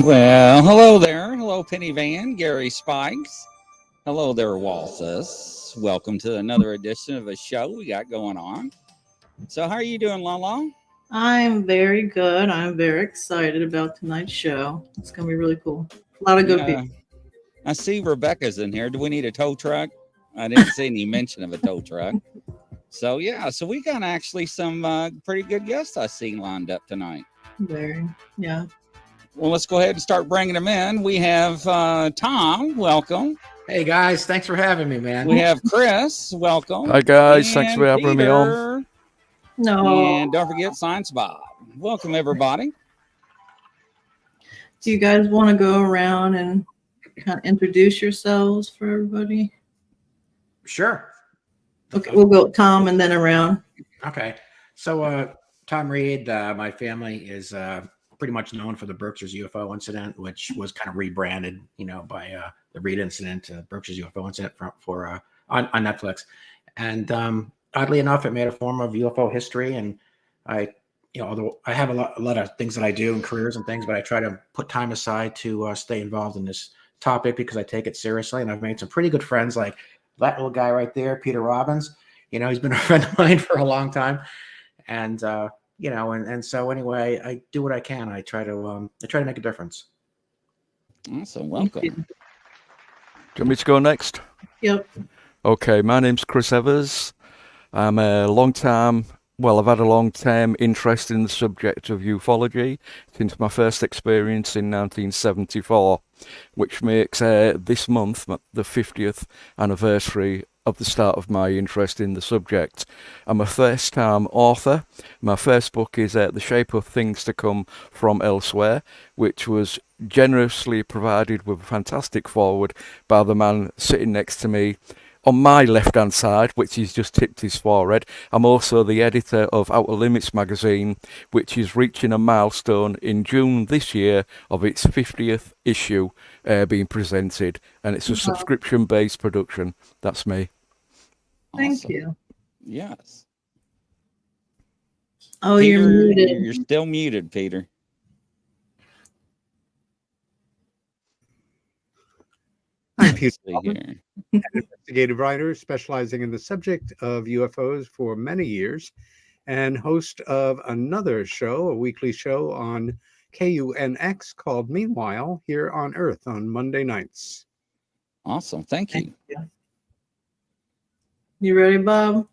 Well, hello there. Hello, Penny Van, Gary Spikes. Hello there, Walsus. Welcome to another edition of a show we got going on. So, how are you doing, LaLa? I'm very good. I'm very excited about tonight's show. It's going to be really cool. A lot of good people. I see Rebecca's in here. Do we need a tow truck? I didn't see any mention of a tow truck. So, so we got actually some pretty good guests I see lined up tonight. Yeah. Well, let's go ahead and start bringing them in. We have Tom. Welcome. Hey, guys. Thanks for having me, man. We have Chris. Welcome. Hi, guys. And thanks for having me on. No. And don't forget Science Bob. Welcome, everybody. Do you guys want to go around and kind of introduce yourselves for everybody? Sure. Okay, we'll go Tom and then around. Okay. So, Tom Reed, my family is pretty much known for the Berkshire's UFO incident, which was kind of rebranded, by the Reed incident, Berkshire's UFO incident on Netflix. And oddly enough, it made a form of UFO history. And although I have a lot of things that I do and careers and things, but I try to put time aside to stay involved in this topic because I take it seriously. And I've made some pretty good friends, like that little guy right there, Peter Robbins. He's been a friend of mine for a long time. And, and so anyway, I do what I can. I try to make a difference. Awesome. Welcome. Do you want me to go next? Yep. Okay, my name's Chris Evers. I'm I've had a long-term interest in the subject of ufology since my first experience in 1974, which makes this month the 50th anniversary of the start of my interest in the subject. I'm a first-time author. My first book is The Shape of Things to Come from Elsewhere, which was generously provided with a fantastic foreword by the man sitting next to me on my left-hand side, which he's just tipped his forehead. I'm also the editor of Outer Limits magazine, which is reaching a milestone in June this year of its 50th issue being presented, and it's a subscription-based production. That's me. Thank you. Yes. Oh, Peter, you're muted. You're still muted, Peter. I'm Peter, an investigative writer specializing in the subject of UFOs for many years, and host of another show, a weekly show on KUNX called Meanwhile here on Earth on Monday nights. Awesome. Thank you. You ready, Bob?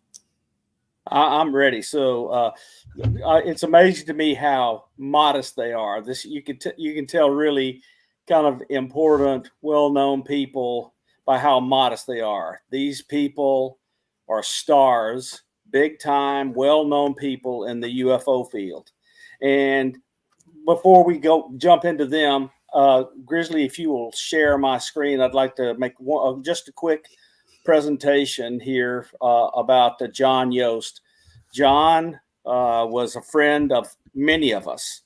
I'm ready. So it's amazing to me how modest they are. This you can tell really kind of important, well-known people by how modest they are. These people are stars, big-time, well-known people in the UFO field. And before we jump into them, Grizzly, if you will share my screen, I'd like to make just a quick presentation here about John Yost. John was a friend of many of us.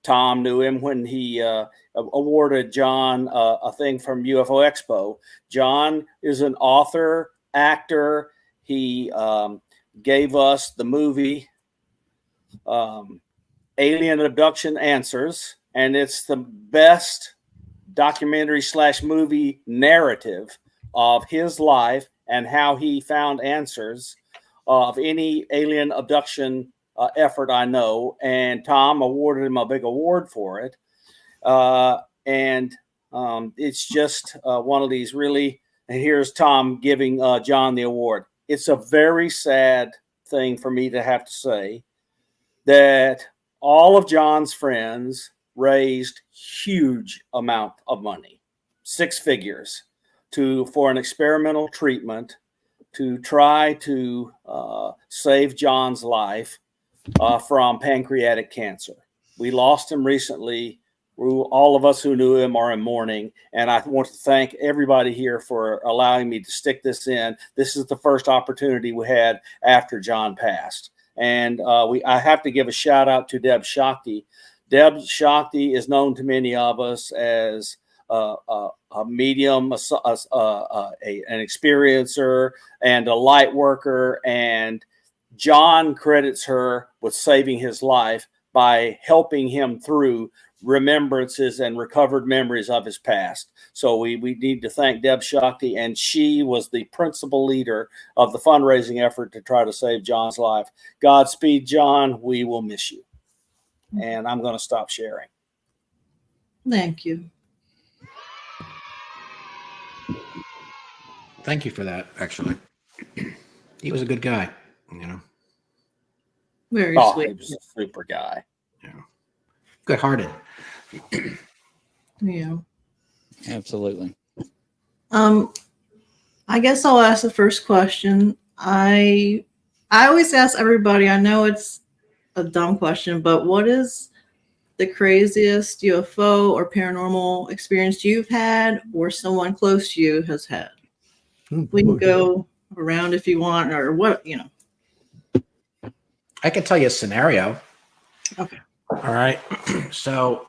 Tom knew him when he awarded John a thing from UFO Expo. John is an author, actor. He gave us the movie Alien Abduction Answers, and it's the best documentary / movie narrative of his life and how he found answers of any alien abduction effort I know. And Tom awarded him a big award for it. And it's just one of these really, and here's Tom giving John the award. It's a very sad thing for me to have to say that all of John's friends raised huge amount of money, 6 figures, for an experimental treatment to try to save John's life from pancreatic cancer. We lost him recently. All of us who knew him are in mourning, and I want to thank everybody here for allowing me to stick this in. This is the first opportunity we had after John passed. And I have to give a shout out to Deb Shakti. Deb Shakti is known to many of us as a medium, an experiencer, and a light worker. And John credits her with saving his life by helping him through remembrances and recovered memories of his past. So we need to thank Deb Shakti, and she was the principal leader of the fundraising effort to try to save John's life. Godspeed, John. We will miss you. And I'm going to stop sharing. Thank you. Thank you for that, actually. He was a good guy, you know. Very Oh, sweet. he was a super guy. Yeah. Good-hearted. Yeah. Absolutely. I guess I'll ask the first question. I always ask everybody, I know it's a dumb question, but what is the craziest UFO or paranormal experience you've had or someone close to you has had? We can go around if you want, or what, you know. I can tell you a scenario. Okay. All right. So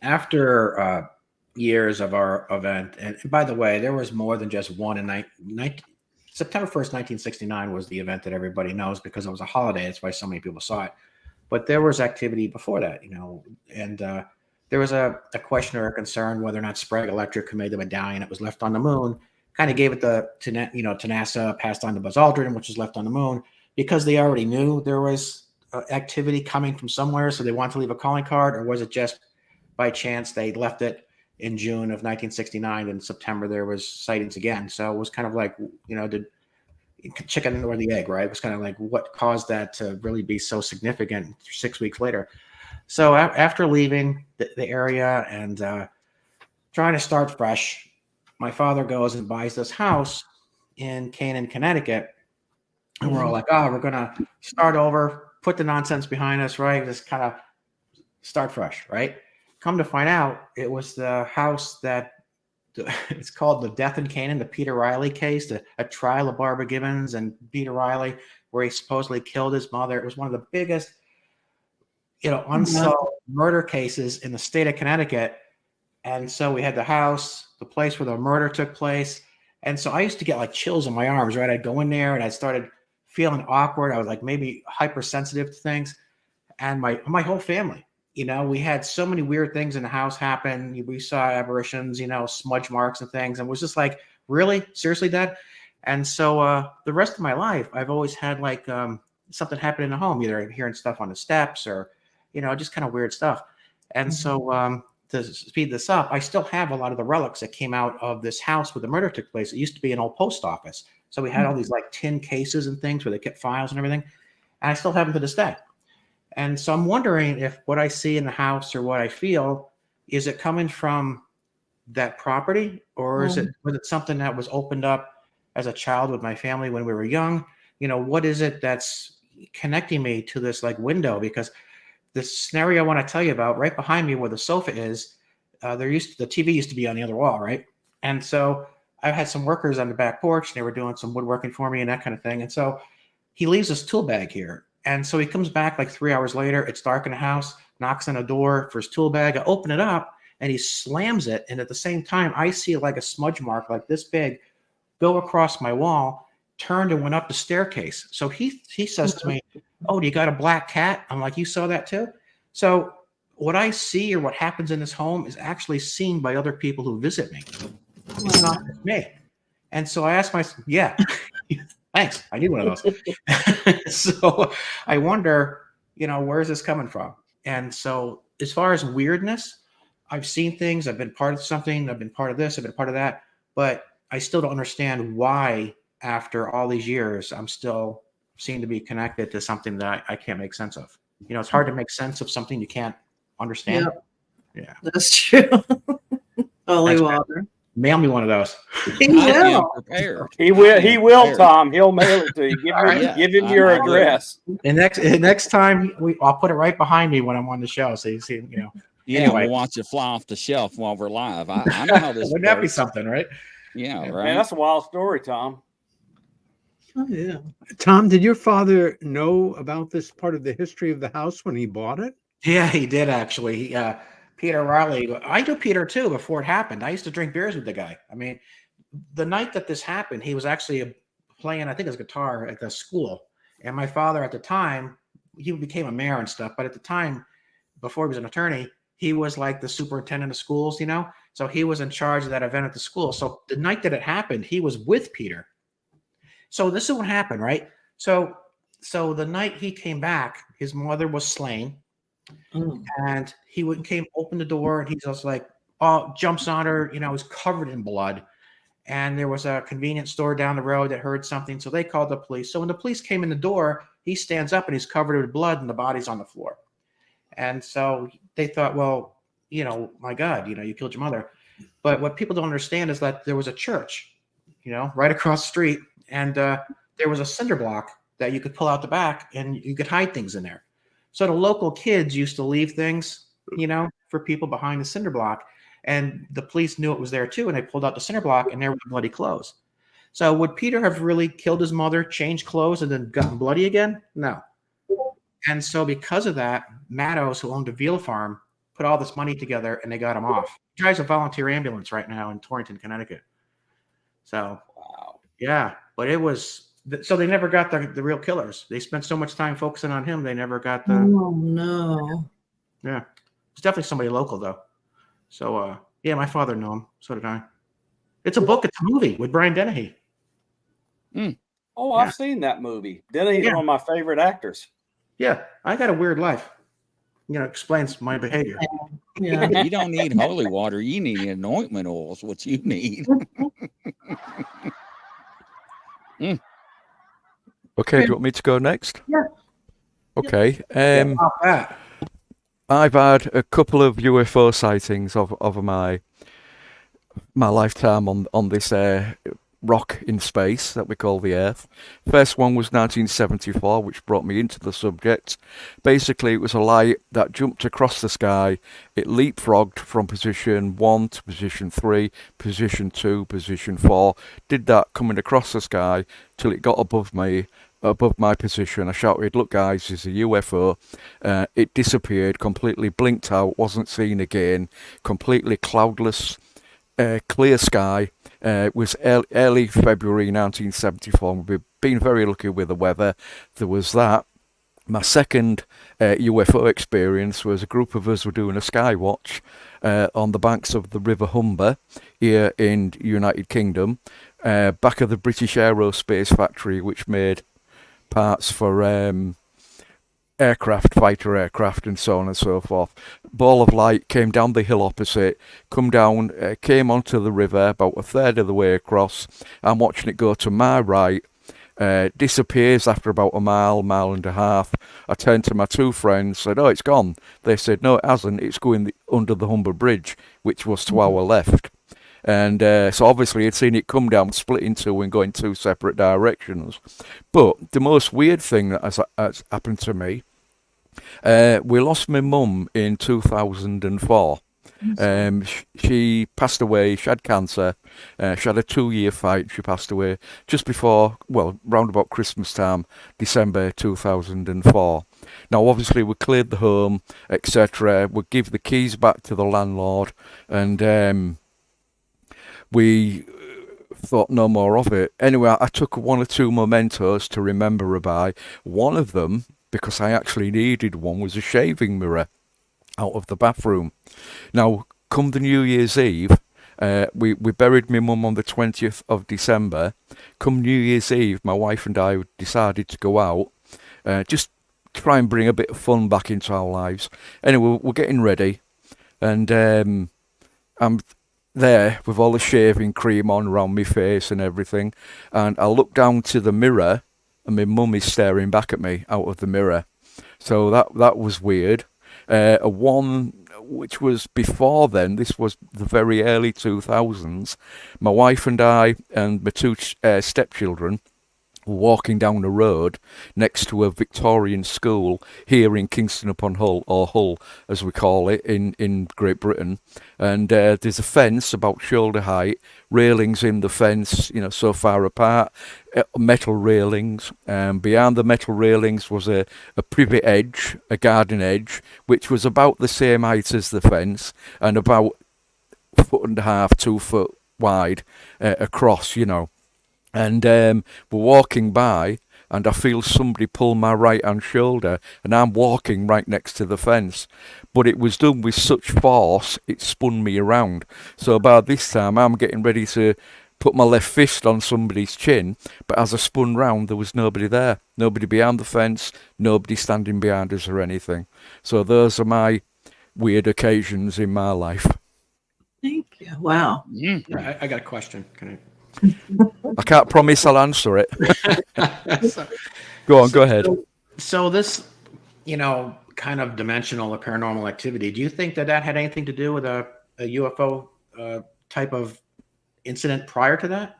after years of our event, and by the way, there was more than just one in September 1st, 1969 was the event that everybody knows because it was a holiday. That's why so many people saw it. But there was activity before that, you know, and there was a question or a concern whether or not Sprague Electric, who made the medallion that was left on the moon, kind of gave it to NASA, passed on to Buzz Aldrin, which was left on the moon, because they already knew there was activity coming from somewhere, so they wanted to leave a calling card, or was it just by chance they left it in June of 1969, and in September there was sightings again? So it was kind of like, you know, the chicken or the egg, right? It was kind of like what caused that to really be so significant 6 weeks later. So after leaving the area and trying to start fresh, my father goes and buys this house in Canaan, Connecticut. And we're all like, oh, we're going to start over, put the nonsense behind us, right? Just kind of start fresh, right? Come to find out, it was the house that it's called the Death in Canaan, the Peter Riley case, a trial of Barbara Gibbons and Peter Riley, where he supposedly killed his mother. It was one of the biggest, you know, unsolved murder cases in the state of Connecticut. And so we had the house, the place where the murder took place. And so I used to get like chills in my arms, right? I'd go in there and I started feeling awkward. I was like maybe hypersensitive to things. And my whole family, you know, we had so many weird things in the house happen. We saw apparitions, you know, smudge marks and things. And it was just like, really? Seriously, Dad? And so the rest of my life, I've always had like something happen in the home, either hearing stuff on the steps or, you know, just kind of weird stuff. And so to speed this up, I still have a lot of the relics that came out of this house where the murder took place. It used to be an old post office. So we had all these like tin cases and things where they kept files and everything. And I still have them to this day. And so I'm wondering if what I see in the house or what I feel, is it coming from that property, or was it something that was opened up as a child with my family when we were young? You know, what is it that's connecting me to this like window? Because this scenario I want to tell you about, right behind me where the sofa is, the TV used to be on the other wall, right? And so I had some workers on the back porch, and they were doing some woodworking for me and that kind of thing. And so he leaves his tool bag here. And so he comes back like 3 hours later. It's dark in the house, knocks on a door for his tool bag. I open it up and he slams it. And at the same time, I see like a smudge mark like this big go across my wall, turned and went up the staircase. So he says to me, oh, do you got a black cat? I'm like, you saw that too? So what I see or what happens in this home is actually seen by other people who visit me. It's not just me. And so I asked myself, yeah, thanks. I need one of those. So I wonder, you know, where is this coming from? And so as far as weirdness, I've seen things. I've been part of something. I've been part of this. I've been part of that. But I still don't understand why, after all these years, I'm still seem to be connected to something that I can't make sense of. You know, it's hard to make sense of something you can't understand. Yep. Yeah. That's true. Holy Thanks, water. Mail me one of those. He I am will. prepared. He will. He will, Prepared. Tom. He'll mail it to you. Give him your I will. address. And next time I'll put it right behind me when I'm on the show. So you see, you know. Yeah, Anyway. we'll watch it fly off the shelf while we're live. I know how this Wouldn't that be works. something, right? Yeah, Man, right. that's a wild story, Tom. Oh, yeah. Tom, did your father know about this part of the history of the house when he bought it? Yeah, he did actually. Peter Riley. I knew Peter too before it happened. I used to drink beers with the guy. I mean, the night that this happened, he was actually playing, I think, his guitar at the school. And my father at the time, he became a mayor and stuff. But at the time, before he was an attorney, he was like the superintendent of schools, you know? So he was in charge of that event at the school. So the night that it happened, he was with Peter. So this is what happened, right? So the night he came back, his mother was slain. And he came, opened the door, and he just like, jumps on her, you know, was covered in blood. And there was a convenience store down the road that heard something. So they called the police. So when the police came in the door, he stands up and he's covered with blood and the body's on the floor. And so they thought, well, you know, my God, you know, you killed your mother. But what people don't understand is that there was a church, you know, right across the street. And there was a cinder block that you could pull out the back and you could hide things in there. So the local kids used to leave things, you know, for people behind the cinder block. And the police knew it was there too. And they pulled out the cinder block and there were the bloody clothes. So would Peter have really killed his mother, changed clothes, and then gotten bloody again? No. And so because of that, Mattos, who owned a veal farm, put all this money together and they got him off. He drives a volunteer ambulance right now in Torrington, Connecticut. So, wow. Yeah, but it was, so they never got the real killers. They spent so much time focusing on him, they never got the. Oh, no. Yeah. It's definitely somebody local, though. So, yeah, my father knew him. So did I. It's a book. It's a movie with Brian Dennehy. Oh, I've seen that movie. Dennehy's one of my favorite actors. Yeah, I got a weird life. You know, explains my behavior. Yeah. You don't need holy water. You need anointment oil is what you need. Okay, do you want me to go next? Yeah. Okay. Yeah, I've had a couple of UFO sightings of my lifetime on this rock in space that we call the Earth. First one was 1974, which brought me into the subject. Basically, it was a light that jumped across the sky. It leapfrogged from position 1 to position 3, position 2, position 4. Did that coming across the sky till it got above my position. I shouted, "Look guys, there's a UFO." It disappeared, completely blinked out, wasn't seen again, completely cloudless, clear sky. It was early February 1974. We've been very lucky with the weather. There was that. My second UFO experience was a group of us were doing a sky watch on the banks of the River Humber here in United Kingdom, back of the British Aerospace factory, which made parts for aircraft, fighter aircraft, and so on and so forth. Ball of light came down the hill opposite, came onto the river about a third of the way across. I'm watching it go to my right, disappears after about a mile and a half. I turned to my two friends, said, "Oh, it's gone." They said, "No, it hasn't. It's going under the Humber Bridge," which was to our left. And so obviously I'd seen it come down, split in two and go in two separate directions. But the most weird thing that has happened to me, we lost my mum in 2004. She passed away. She had cancer. She had a 2-year fight. She passed away just before, well, round about Christmas time, December 2004. Now, obviously, we cleared the home, etc. We give the keys back to the landlord, and we thought no more of it. Anyway, I took 1 or 2 mementos to remember her by. One of them, because I actually needed one, was a shaving mirror out of the bathroom. Now, come the New Year's Eve, we buried my mum on the 20th of December. Come New Year's Eve, my wife and I decided to go out, just try and bring a bit of fun back into our lives. Anyway, we're getting ready, and I'm there with all the shaving cream on around my face and everything, and I look down to the mirror and my mum is staring back at me out of the mirror. So that was weird. One which was before then, this was the very early 2000s, my wife and I and my 2 stepchildren were walking down the road next to a Victorian school here in Kingston upon Hull, or Hull as we call it in Great Britain, and there's a fence about shoulder height, railings in the fence, you know, so far apart, metal railings, behind the metal railings was a privet edge, a garden edge, which was about the same height as the fence and about 1.5 to 2 foot wide across, you know. And we're walking by, and I feel somebody pull my right hand shoulder, and I'm walking right next to the fence. But it was done with such force, it spun me around. So about this time, I'm getting ready to put my left fist on somebody's chin, but as I spun round, there was nobody there. Nobody behind the fence, nobody standing behind us or anything. So those are my weird occasions in my life. Thank you. Wow. I got a question. Can I can't promise I'll answer it. I? Go ahead. So this, kind of dimensional or paranormal activity, do you think that had anything to do with a UFO type of incident prior to that?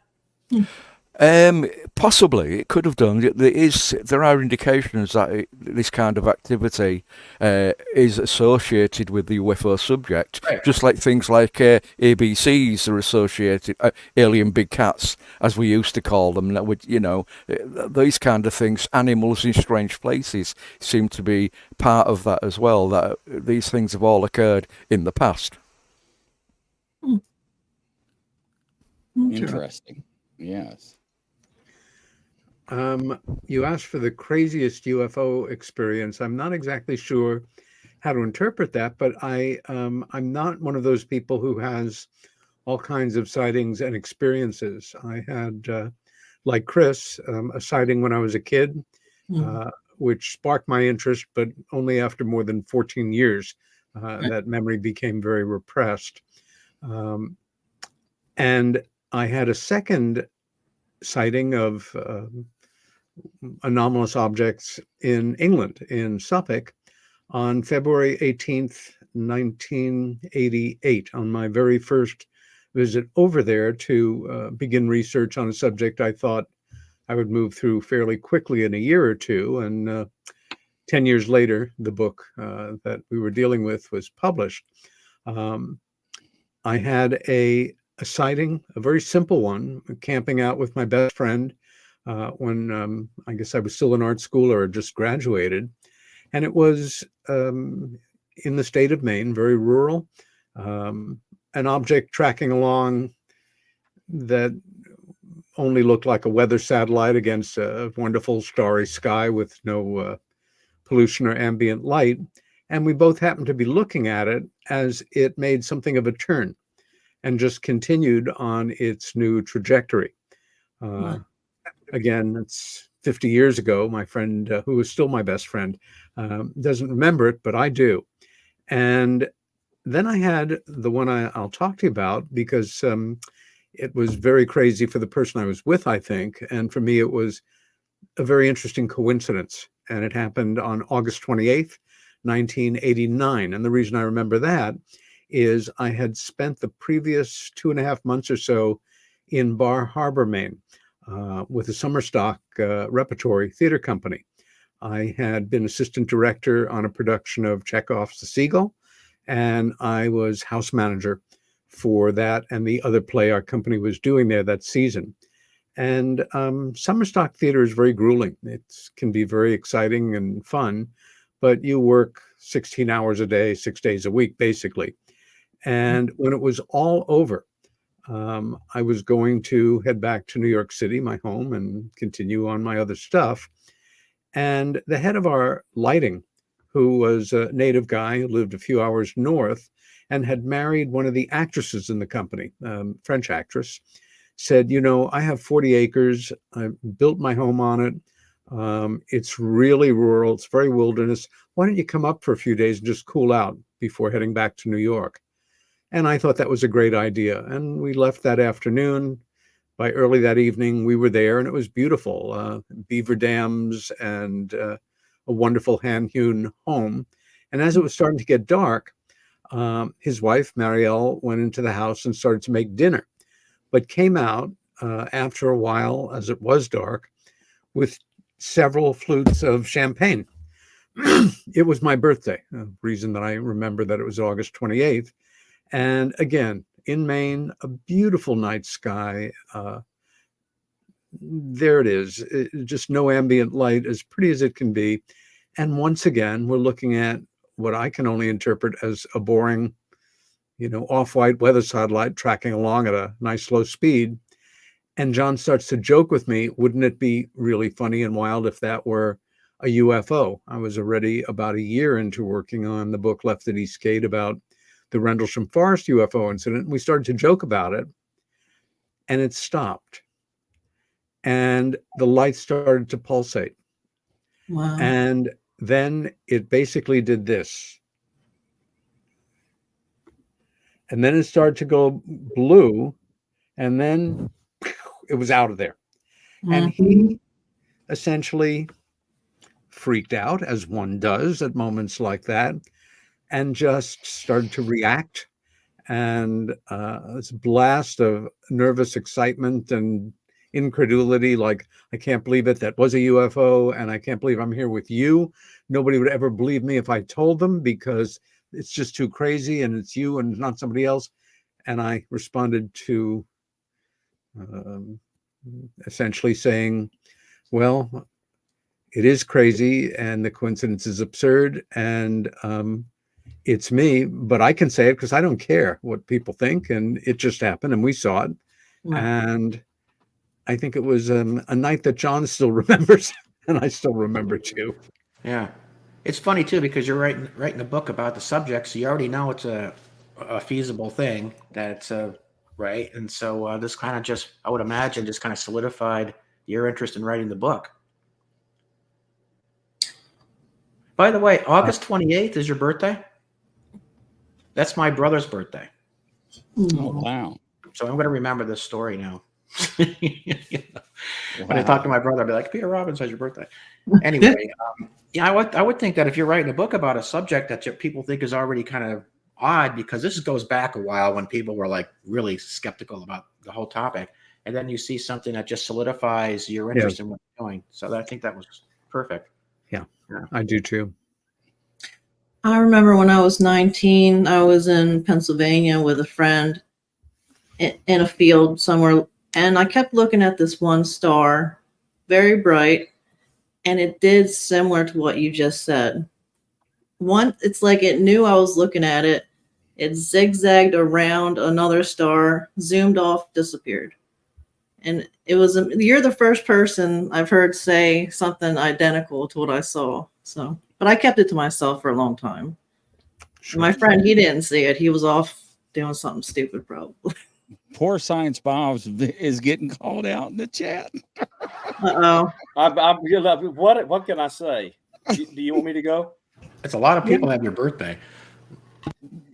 Possibly, it could have done. There are indications that this kind of activity is associated with the UFO subject, Right. just like things like ABCs are associated, alien big cats, as we used to call them. That would, these kind of things, animals in strange places, seem to be part of that as well. That these things have all occurred in the past. Interesting. Yes. You asked for the craziest UFO experience. I'm not exactly sure how to interpret that, but I'm not one of those people who has all kinds of sightings and experiences. I had, like Chris, a sighting when I was a kid, which sparked my interest, but only after more than 14 years. That memory became very repressed. And I had a second sighting of anomalous objects in England, in Suffolk, on February 18th, 1988, on my very first visit over there to begin research on a subject I thought I would move through fairly quickly in a year or two. And 10 years later, the book that we were dealing with was published. I had a sighting, a very simple one, camping out with my best friend when I guess I was still in art school or just graduated. And it was in the state of Maine, very rural, an object tracking along that only looked like a weather satellite against a wonderful starry sky with no pollution or ambient light. And we both happened to be looking at it as it made something of a turn and just continued on its new trajectory. Again, it's 50 years ago. My friend, who is still my best friend, doesn't remember it, but I do. And then I had the one I'll talk to you about because it was very crazy for the person I was with, I think. And for me, it was a very interesting coincidence. And it happened on August 28th, 1989. And the reason I remember that is I had spent the previous 2.5 months or so in Bar Harbor, Maine, with the Summer Stock Repertory Theater Company. I had been assistant director on a production of Chekhov's The Seagull, and I was house manager for that and the other play our company was doing there that season. And Summer Stock Theater is very grueling. It can be very exciting and fun, but you work 16 hours a day, 6 days a week, basically. And when it was all over, I was going to head back to New York City, my home, and continue on my other stuff. And the head of our lighting, who was a native guy who lived a few hours north and had married one of the actresses in the company, French actress, said, I have 40 acres. I built my home on it. It's really rural. It's very wilderness. Why don't you come up for a few days and just cool out before heading back to New York? And I thought that was a great idea. And we left that afternoon. By early that evening, we were there, and it was beautiful. Beaver dams and a wonderful hand-hewn home. And as it was starting to get dark, his wife, Marielle, went into the house and started to make dinner, but came out after a while, as it was dark, with several flutes of champagne. It was my birthday, a reason that I remember that it was August 28th. And again, in Maine, a beautiful night sky. There it is, just no ambient light, as pretty as it can be. And once again, we're looking at what I can only interpret as a boring, off-white weather satellite tracking along at a nice slow speed. And John starts to joke with me, wouldn't it be really funny and wild if that were a UFO? I was already about a year into working on the book Left at East Gate about the Rendlesham Forest UFO incident. We started to joke about it, and it stopped. And the light started to pulsate. Wow. And then it basically did this. And then it started to go blue, and then it was out of there. And he essentially freaked out, as one does at moments like that, and just started to react. And this blast of nervous excitement and incredulity, like, I can't believe it, that was a UFO, and I can't believe I'm here with you. Nobody would ever believe me if I told them, because it's just too crazy, and it's you and not somebody else. And I responded to essentially saying, well, it is crazy, and the coincidence is absurd, and it's me, but I can say it because I don't care what people think, and it just happened, and we saw it. Right. And I think it was a night that John still remembers, and I still remember too. Yeah. It's funny too, because you're writing a book about the subject, so you already know it's a feasible thing, that it's right. And so this kind of just, I would imagine, just kind of solidified your interest in writing the book. By the way, August 28th is your birthday? That's my brother's birthday. Oh, wow. So I'm going to remember this story now. When I talk to my brother, I'll be like, Peter Robbins has your birthday. Anyway, yeah, I would think that if you're writing a book about a subject that people think is already kind of odd, because this goes back a while when people were like really skeptical about the whole topic, and then you see something that just solidifies your interest in what you're doing. So I think that was perfect. Yeah, I do too. I remember when I was 19, I was in Pennsylvania with a friend in a field somewhere, and I kept looking at this one star, very bright, and it did similar to what you just said. It's like it knew I was looking at it. It zigzagged around another star, zoomed off, disappeared. And you're the first person I've heard say something identical to what I saw. So, but I kept it to myself for a long time. Sure. My friend, he didn't see it. He was off doing something stupid, probably. Poor Science Bob is getting called out in the chat. Uh-oh. What can I say? Do you want me to go? It's a lot of people have your birthday.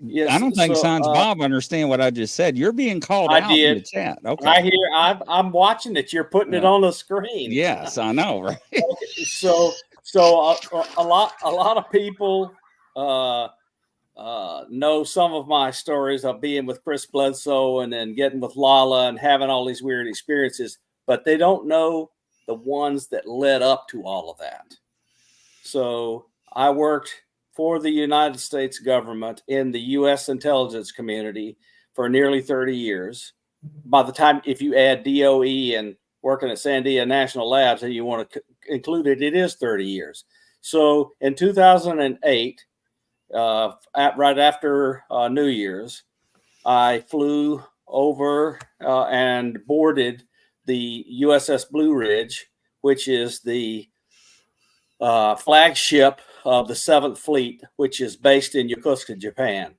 Yes, I don't think Science Bob understand what I just said. You're being called out in the chat. Okay. I hear. I'm watching it. You're putting it on the screen. Yes, I know, right? So a lot of people know some of my stories of being with Chris Bledsoe and then getting with LaLa and having all these weird experiences, but they don't know the ones that led up to all of that. So I worked for the United States government in the U.S. intelligence community for nearly 30 years. By the time, if you add DOE and working at Sandia National Labs and you want to include it, it is 30 years. So in 2008, right after New Year's, I flew over and boarded the USS Blue Ridge, which is the flagship of the 7th Fleet, which is based in Yokosuka, Japan.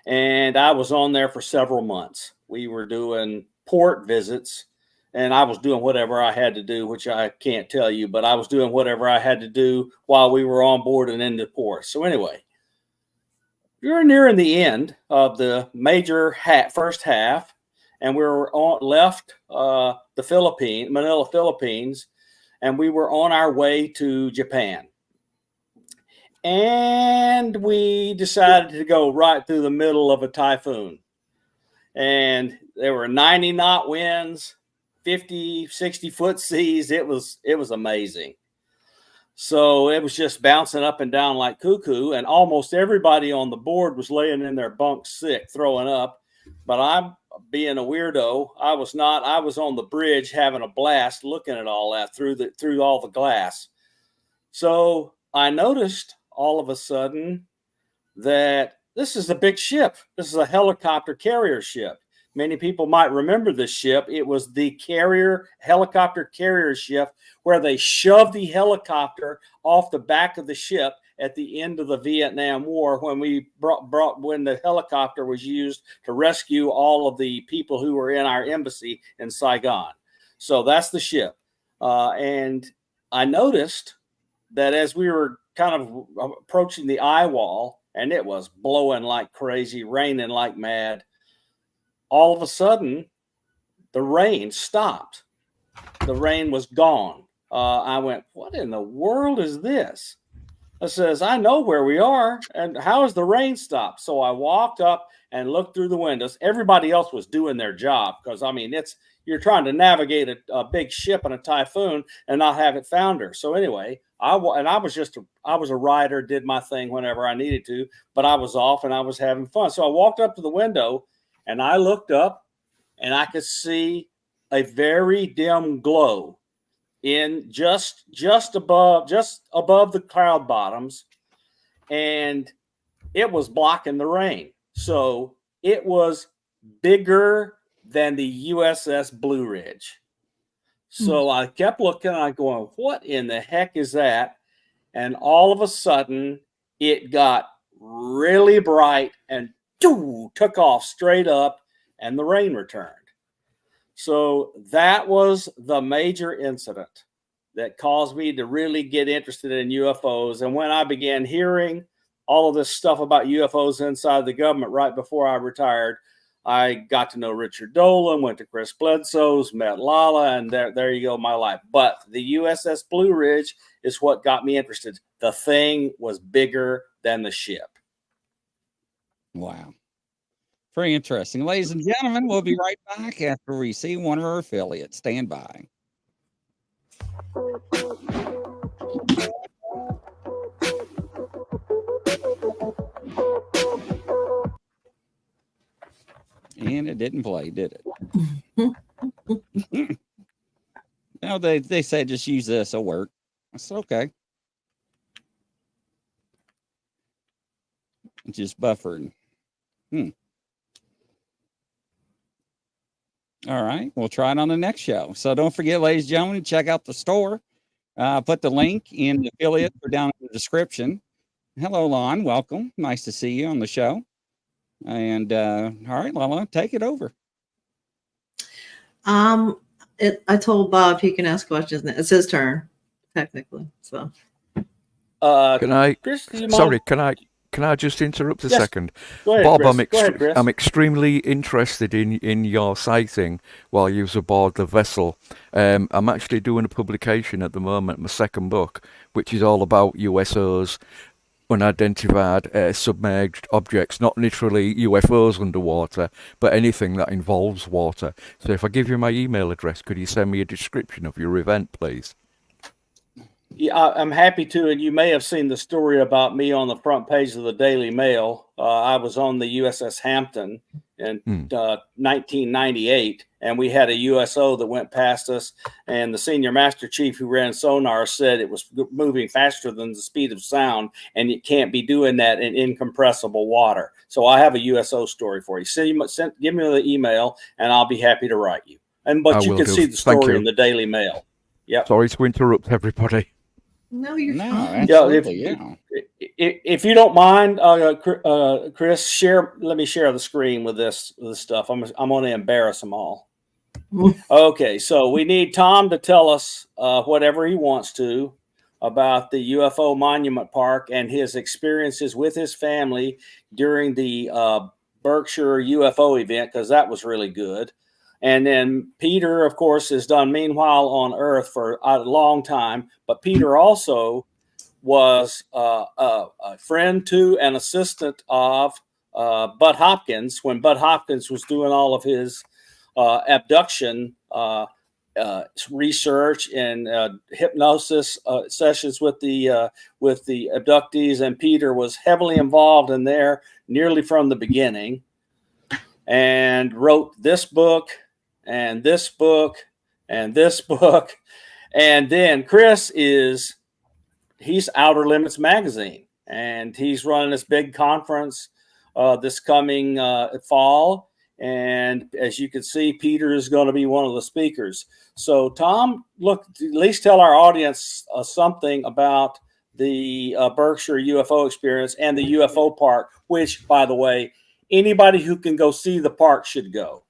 And I was on there for several months. We were doing port visits, and I was doing whatever I had to do, which I can't tell you, but I was doing whatever I had to do while we were on board and in the port. So anyway, you're nearing the end of the major first half, and we were left the Manila, Philippines, and we were on our way to Japan. And we decided to go right through the middle of a typhoon. And there were 90 knot winds, 50, 60 foot seas. It was amazing. So it was just bouncing up and down like cuckoo. And almost everybody on the board was laying in their bunk sick, throwing up. But I'm being a weirdo. I was not. I was on the bridge having a blast looking at all that through all the glass. So I noticed all of a sudden that this is a big ship. This is a helicopter carrier ship. Many people might remember this ship. It was the helicopter carrier ship where they shoved the helicopter off the back of the ship at the end of the Vietnam War, when we when the helicopter was used to rescue all of the people who were in our embassy in Saigon. So that's the ship. And I noticed that as we were kind of approaching the eye wall, and it was blowing like crazy, raining like mad, all of a sudden, the rain stopped. The rain was gone. I went, what in the world is this? I says, I know where we are, and how has the rain stopped? So I walked up and looked through the windows. Everybody else was doing their job, because, I mean, you're trying to navigate a big ship in a typhoon and not have it founder. So anyway, I was a rider, did my thing whenever I needed to, but I was off and I was having fun. So I walked up to the window and I looked up, and I could see a very dim glow in just above the cloud bottoms, and it was blocking the rain. So it was bigger than the USS Blue Ridge. So I kept looking, and I'm going, what in the heck is that? And all of a sudden it got really bright and took off straight up, and the rain returned. So that was the major incident that caused me to really get interested in UFOs. And when I began hearing all of this stuff about UFOs inside the government right before I retired, I got to know Richard Dolan, went to Chris Bledsoe's, met LaLa, and there you go, my life. But the USS Blue Ridge is what got me interested. The thing was bigger than the ship. Wow. Very interesting. Ladies and gentlemen, we'll be right back after we see one of our affiliates. Stand by. And it didn't play, did it? No, they said just use this, it'll work. I said, okay. It just buffered. All right, we'll try it on the next show. So don't forget, ladies and gentlemen, check out the store. Put the link in the affiliate or down in the description. Hello, Lon. Welcome. Nice to see you on the show. And all right, LaLa, take it over. I told Bob he can ask questions. It's his turn, technically. So, Can I? Chris, Sorry, can I just interrupt a second? Go ahead, Bob, Chris. I'm extremely interested in your sighting while you was aboard the vessel. I'm actually doing a publication at the moment, my second book, which is all about USOs, unidentified submerged objects, not literally UFOs underwater, but anything that involves water. So if I give you my email address, could you send me a description of your event, please? Yeah, I'm happy to. And you may have seen the story about me on the front page of the Daily Mail. I was on the USS Hampton in 1998, and we had a USO that went past us. And the senior master chief who ran sonar said it was moving faster than the speed of sound, and you can't be doing that in incompressible water. So I have a USO story for you. Give me the email, and I'll be happy to write you. But you can see the story in the Daily Mail. Yep. Sorry to interrupt everybody. No, you're fine. If you don't mind, Chris, let me share the screen with this stuff. I'm going to embarrass them all. Okay, so we need Tom to tell us whatever he wants to about the UFO Monument Park and his experiences with his family during the Berkshire UFO event, because that was really good. And then Peter, of course, has done Meanwhile on Earth for a long time. But Peter also was a friend to and assistant of Bud Hopkins when Bud Hopkins was doing all of his abduction research and hypnosis sessions with the abductees. And Peter was heavily involved in there nearly from the beginning, and wrote this book and this book and this book. And then Chris he's Outer Limits Magazine, and he's running this big conference this coming fall And as you can see, Peter is going to be one of the speakers. So, Tom, look, at least tell our audience something about the Berkshire UFO experience and the UFO park, which, by the way, anybody who can go see the park should go.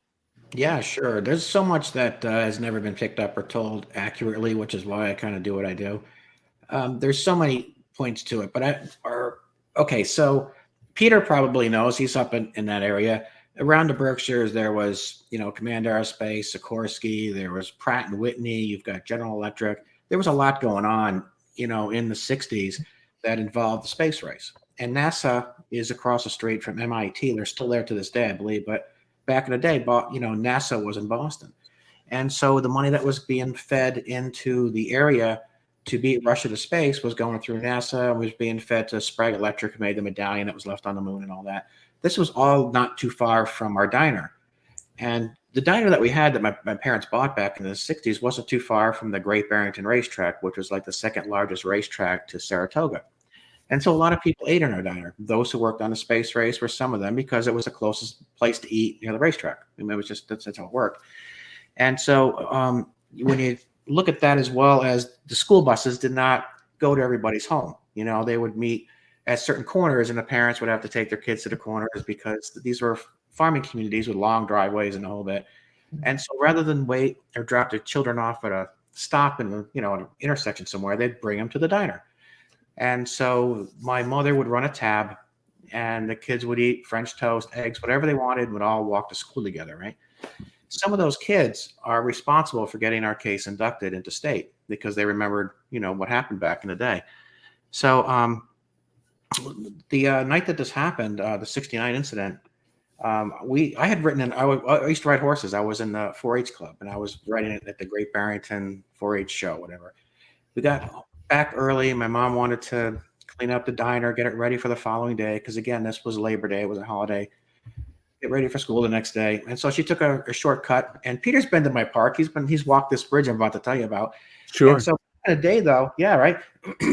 Yeah, sure. There's so much that has never been picked up or told accurately, which is why I kind of do what I do. There's so many points to it, but okay, so Peter probably knows. He's up in that area. Around the Berkshires, there was, Command Aerospace, Sikorsky, there was Pratt and Whitney, you've got General Electric. There was a lot going on, in the 60s that involved the space race. And NASA is across the street from MIT. They're still there to this day, I believe. But back in the day, NASA was in Boston. And so the money that was being fed into the area to beat Russia to space was going through NASA, was being fed to Sprague Electric, who made the medallion that was left on the moon and all that. This was all not too far from our diner. And the diner that we had that my parents bought back in the 60s wasn't too far from the Great Barrington Racetrack, which was like the second largest racetrack to Saratoga. And so a lot of people ate in our diner. Those who worked on the space race were some of them, because it was the closest place to eat near the racetrack. I mean, it was just, that's how it worked. And so when you look at that, as well as the school buses did not go to everybody's home, they would meet at certain corners, and the parents would have to take their kids to the corners because these were farming communities with long driveways and the whole bit. And so rather than wait or drop their children off at a stop in an intersection somewhere, they'd bring them to the diner. And so my mother would run a tab, and the kids would eat French toast, eggs, whatever they wanted, would all walk to school together, right? Some of those kids are responsible for getting our case inducted into state because they remembered, what happened back in the day. So the night that this happened, the 69 incident, I had written I used to ride horses. I was in the 4-H club, and I was riding it at the Great Barrington 4-H show, whatever. We got back early. My mom wanted to clean up the diner, get it ready for the following day, because again, this was Labor Day, it was a holiday. Get ready for school the next day. And so she took a shortcut, and Peter's been to my park. He's walked this bridge I'm about to tell you about. Sure. And so back in the day, though, yeah, right.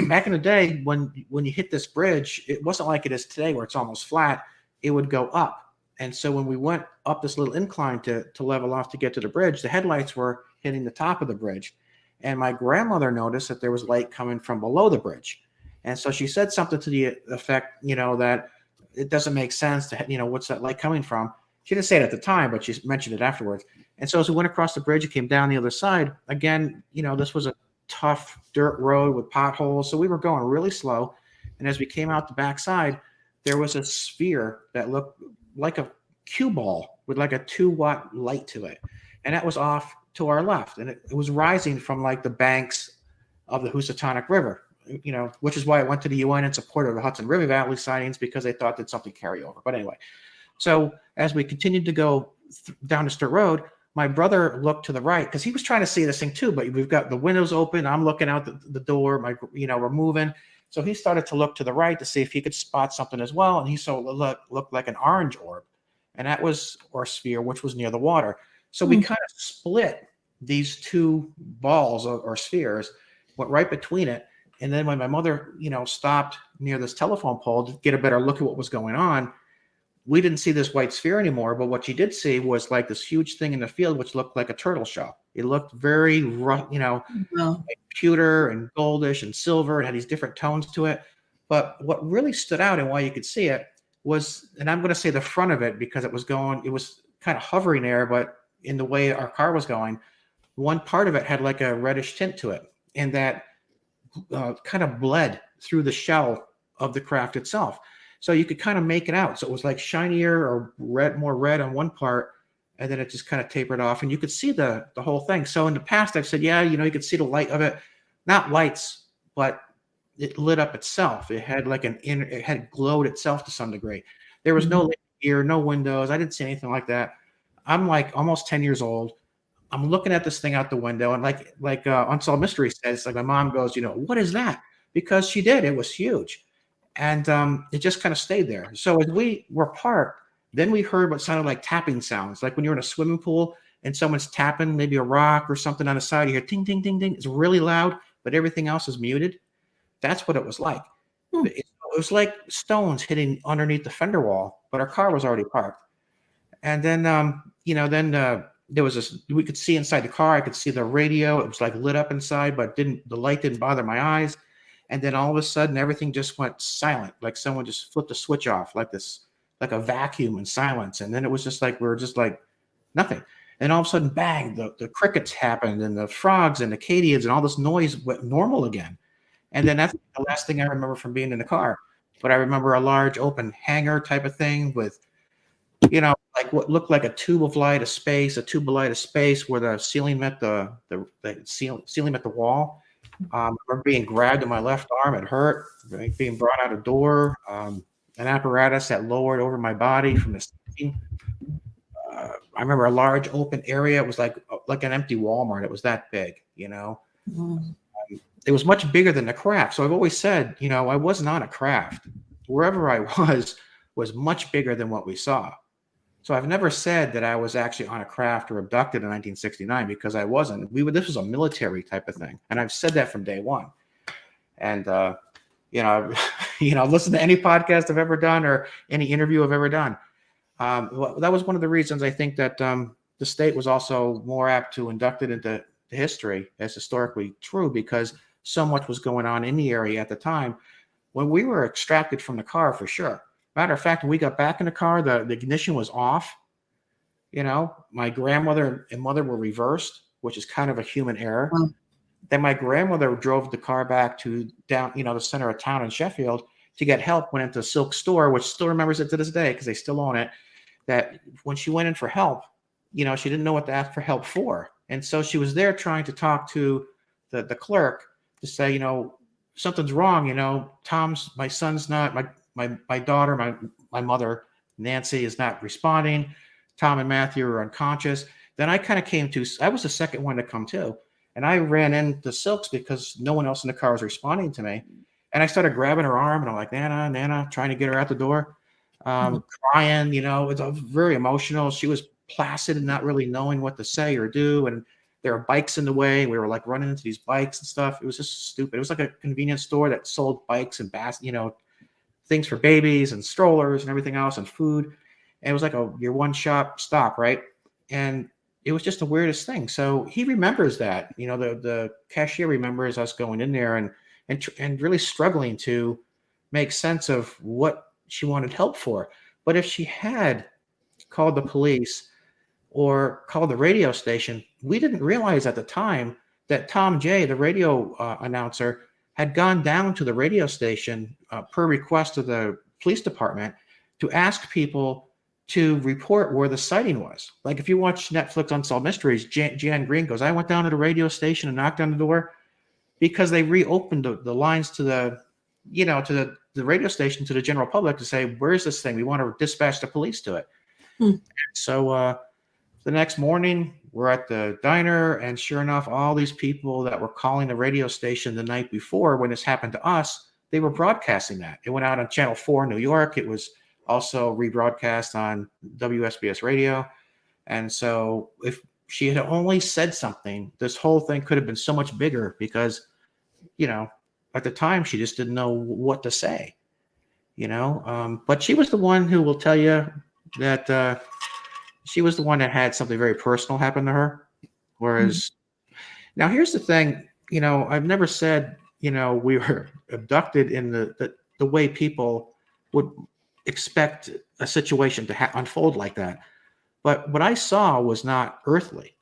Back in the day, when you hit this bridge, it wasn't like it is today where it's almost flat. It would go up. And so when we went up this little incline to level off to get to the bridge, the headlights were hitting the top of the bridge. And my grandmother noticed that there was light coming from below the bridge. And so she said something to the effect, that it doesn't make sense to, what's that light coming from? She didn't say it at the time, but she mentioned it afterwards. And so as we went across the bridge, it came down the other side. Again, this was a tough dirt road with potholes. So we were going really slow. And as we came out the backside, there was a sphere that looked like a cue ball with like a 2-watt light to it. And that was off to our left. And it was rising from like the banks of the Housatonic River, which is why I went to the UN in support of the Hudson River Valley sightings, because they thought that something carry over. But anyway, so as we continued to go down the dirt road, my brother looked to the right because he was trying to see this thing too, but we've got the windows open. I'm looking out the door, we're moving. So he started to look to the right to see if he could spot something as well. And he saw looked like an orange orb, and that was, or sphere, which was near the water. So we kind of split these two balls or spheres, went right between it. And then when my mother, stopped near this telephone pole to get a better look at what was going on, we didn't see this white sphere anymore. But what she did see was like this huge thing in the field, which looked like a turtle shell. It looked very rough, like pewter and goldish and silver. It had these different tones to it. But what really stood out and why you could see it was, and I'm going to say the front of it because it was kind of hovering there, but in the way our car was going, one part of it had like a reddish tint to it, and that kind of bled through the shell of the craft itself. So you could kind of make it out. So it was like shinier or more red on one part, and then it just kind of tapered off, and you could see the whole thing. So in the past, I've said, yeah, you could see the light of it, not lights, but it lit up itself. It had like it had glowed itself to some degree. There was no gear, no windows. I didn't see anything like that. I'm like almost 10 years old. I'm looking at this thing out the window, and like Unsolved Mystery says, like my mom goes, what is that? Because she did. It was huge. And it just kind of stayed there. So as we were parked, then we heard what sounded like tapping sounds, like when you're in a swimming pool and someone's tapping maybe a rock or something on the side. You hear ting, ting, ting, ting. It's really loud, but everything else is muted. That's what it was like. It was like stones hitting underneath the fender wall, but our car was already parked. And then, there was this, we could see inside the car. I could see the radio. It was like lit up inside, but the light didn't bother my eyes. And then all of a sudden, everything just went silent, like someone just flipped a switch off, like a vacuum and silence. And then it was just like, we were just like nothing. And all of a sudden, bang, the crickets happened and the frogs and the katydids and all this noise went normal again. And then that's the last thing I remember from being in the car. But I remember a large open hangar type of thing with, like what looked like a tube of light of space where the ceiling met the ceiling met the wall. I remember being grabbed in my left arm. It hurt. Right? Being brought out a door. An apparatus that lowered over my body from the ceiling. I remember a large open area. It was like an empty Walmart. It was that big, Mm. It was much bigger than the craft. So I've always said, I wasn't on a craft. Wherever I was much bigger than what we saw. So I've never said that I was actually on a craft or abducted in 1969 because I wasn't. This was a military type of thing, and I've said that from day one. And listen to any podcast I've ever done or any interview I've ever done. That was one of the reasons I think that the state was also more apt to induct it into history as historically true because so much was going on in the area at the time when we were extracted from the car for sure. Matter of fact, when we got back in the car, the ignition was off. My grandmother and mother were reversed, which is kind of a human error. Wow. Then my grandmother drove the car back to down, the center of town in Sheffield to get help, went into a silk store, which still remembers it to this day because they still own it, that when she went in for help, she didn't know what to ask for help for. And so she was there trying to talk to the clerk to say, something's wrong. My son's not, my daughter, my mother, Nancy, is not responding. Tom and Matthew are unconscious. Then I kind of I was the second one to come to. And I ran into Silks because no one else in the car was responding to me. And I started grabbing her arm and I'm like, Nana, trying to get her out the door, crying, it's very emotional. She was placid and not really knowing what to say or do. And there were bikes in the way. We were like running into these bikes and stuff. It was just stupid. It was like a convenience store that sold bikes and things for babies and strollers and everything else and food. And it was like your one shop stop, right? And it was just the weirdest thing. So he remembers that, the cashier remembers us going in there and really struggling to make sense of what she wanted help for. But if she had called the police or called the radio station, we didn't realize at the time that Tom J, the radio announcer, had gone down to the radio station per request of the police department to ask people to report where the sighting was. Like if you watch Netflix Unsolved Mysteries, Jan Green goes, I went down to the radio station and knocked on the door because they reopened the lines to the radio station to the general public to say, where's this thing? We want to dispatch the police to it. So the next morning, we're at the diner, and sure enough, all these people that were calling the radio station the night before when this happened to us, they were broadcasting that. It went out on Channel 4 in New York. It was also rebroadcast on WSBS radio. And so if she had only said something, this whole thing could have been so much bigger because, at the time, she just didn't know what to say, But she was the one who will tell you that she was the one that had something very personal happen to her. Whereas now here's the thing, I've never said, we were abducted in the way people would expect a situation to unfold like that. But what I saw was not earthly.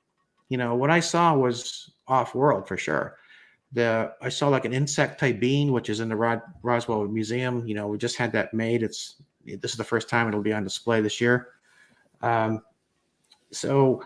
What I saw was off-world for sure. I saw like an insect type being, which is in the Roswell Museum. We just had that made. This is the first time it'll be on display this year. So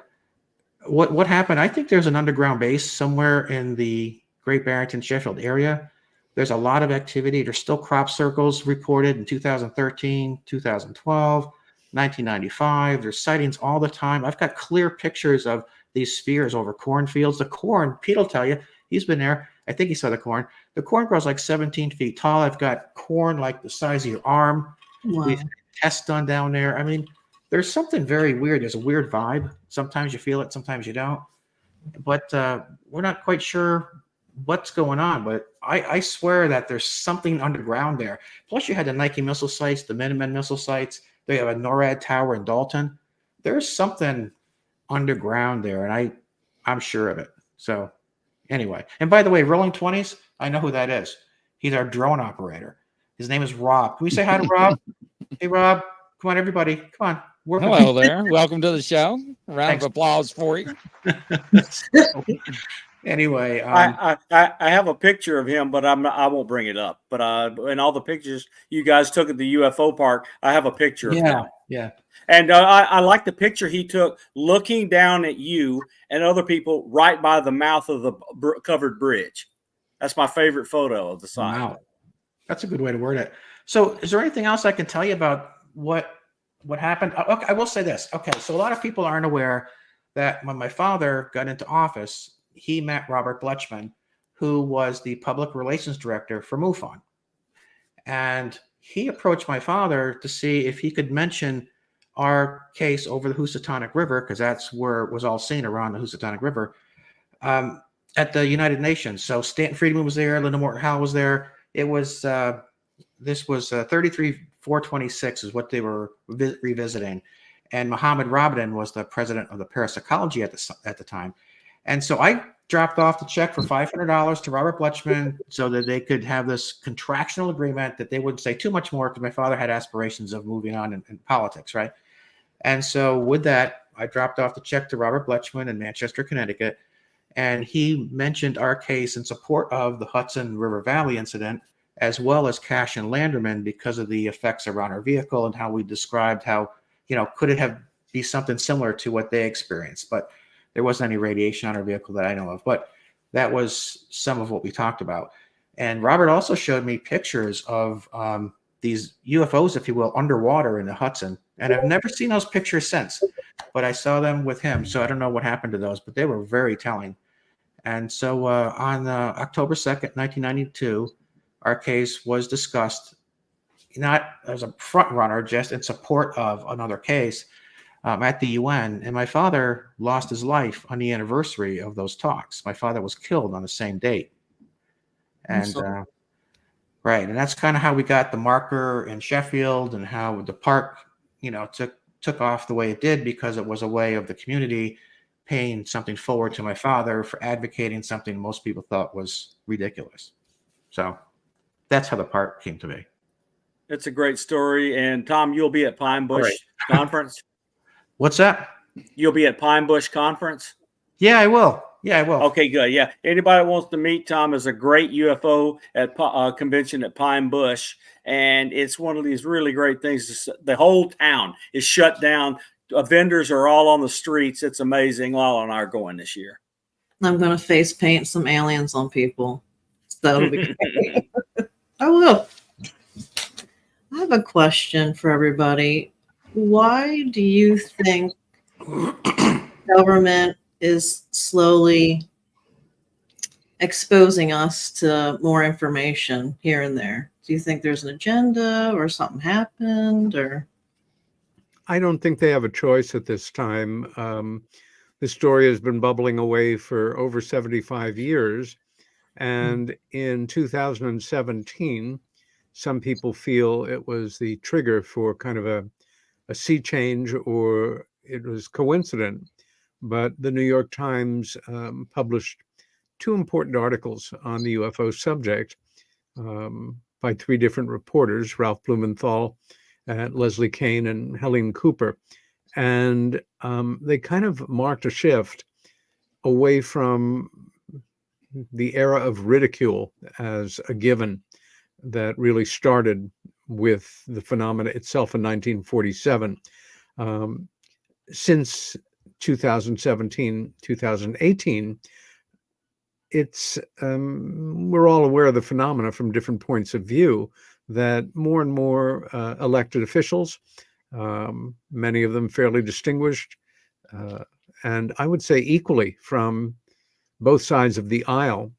what happened? I think there's an underground base somewhere in the Great Barrington, Sheffield area. There's a lot of activity. There's still crop circles reported in 2013, 2012, 1995. There's sightings all the time. I've got clear pictures of these spheres over cornfields. The corn, Pete will tell you, he's been there. I think he saw the corn. The corn grows like 17 feet tall. I've got corn like the size of your arm. Wow. We've had tests done down there. I mean, there's something very weird. There's a weird vibe. Sometimes you feel it, sometimes you don't. But we're not quite sure what's going on. But I swear that there's something underground there. Plus, you had the Nike missile sites, the Minuteman missile sites. They have a NORAD tower in Dalton. there's something underground there, and I'm sure of it. So anyway, and by the way, Rolling 20s, I know who that is. He's our drone operator. His name is Rob. Can we say hi to Rob? Hey, Rob. Come on, everybody. Come on. Hello there. Welcome to the show. A round Thanks. of applause for you. Anyway, I have a picture of him, but I won't bring it up. But in all the pictures you guys took at the UFO park, I have a picture of him. Yeah. And I like the picture he took looking down at you and other people right by the mouth of the covered bridge. That's my favorite photo of the site. Wow. That's a good way to word it. So is there anything else I can tell you about what happened? Okay, I will say this. Okay, so a lot of people aren't aware that when my father got into office, he met Robert Bletchman, who was the public relations director for MUFON. And he approached my father to see if he could mention our case over the Housatonic River, because that's where it was all seen, around the Housatonic River, at the United Nations. So Stanton Friedman was there, Linda Morton Howell was there. It was this was 33-426 is what they were revisiting, and Mohammed Rabin was the president of the parapsychology at the time. And so I dropped off the check for $500 to Robert Bletchman so that they could have this contractual agreement that they wouldn't say too much more, because my father had aspirations of moving on in politics, right? And so with that, I dropped off the check to Robert Bletchman in Manchester, Connecticut, and he mentioned our case in support of the Hudson River Valley incident, as well as Cash and Landerman, because of the effects around our vehicle and how we described how, could it be something similar to what they experienced? But there wasn't any radiation on our vehicle that I know of, but that was some of what we talked about. And Robert also showed me pictures of these UFOs, if you will, underwater in the Hudson. And I've never seen those pictures since, but I saw them with him. So I don't know what happened to those, but they were very telling. And so on October 2nd, 1992, our case was discussed, not as a front runner, just in support of another case at the UN. And my father lost his life on the anniversary of those talks. My father was killed on the same date. And right. And that's kind of how we got the marker in Sheffield, and how the park, took off the way it did, because it was a way of the community paying something forward to my father for advocating something most people thought was ridiculous. So that's how the park came to be. It's a great story. And Tom, you'll be at Pine Bush Conference. What's that? You'll be at Pine Bush Conference? Yeah, I will. Yeah, I will. Okay, good. Yeah. Anybody that wants to meet Tom is a great UFO at convention at Pine Bush. And it's one of these really great things. The whole town is shut down. Vendors are all on the streets. It's amazing. LaLa and I are going this year. I'm going to face paint some aliens on people. So that'll be great. I will. I have a question for everybody. Why do you think government is slowly exposing us to more information here and there? Do you think there's an agenda, or something happened, or? I don't think they have a choice at this time. The story has been bubbling away for over 75 years. And in 2017, some people feel it was the trigger for kind of a sea change, or it was coincident. But the New York Times published two important articles on the UFO subject by three different reporters, Ralph Blumenthal, Leslie Kane, and Helene Cooper. And they kind of marked a shift away from the era of ridicule as a given that really started with the phenomena itself in 1947. Since 2017, 2018, it's we're all aware of the phenomena from different points of view, that more and more elected officials, many of them fairly distinguished, and I would say equally from both sides of the aisle,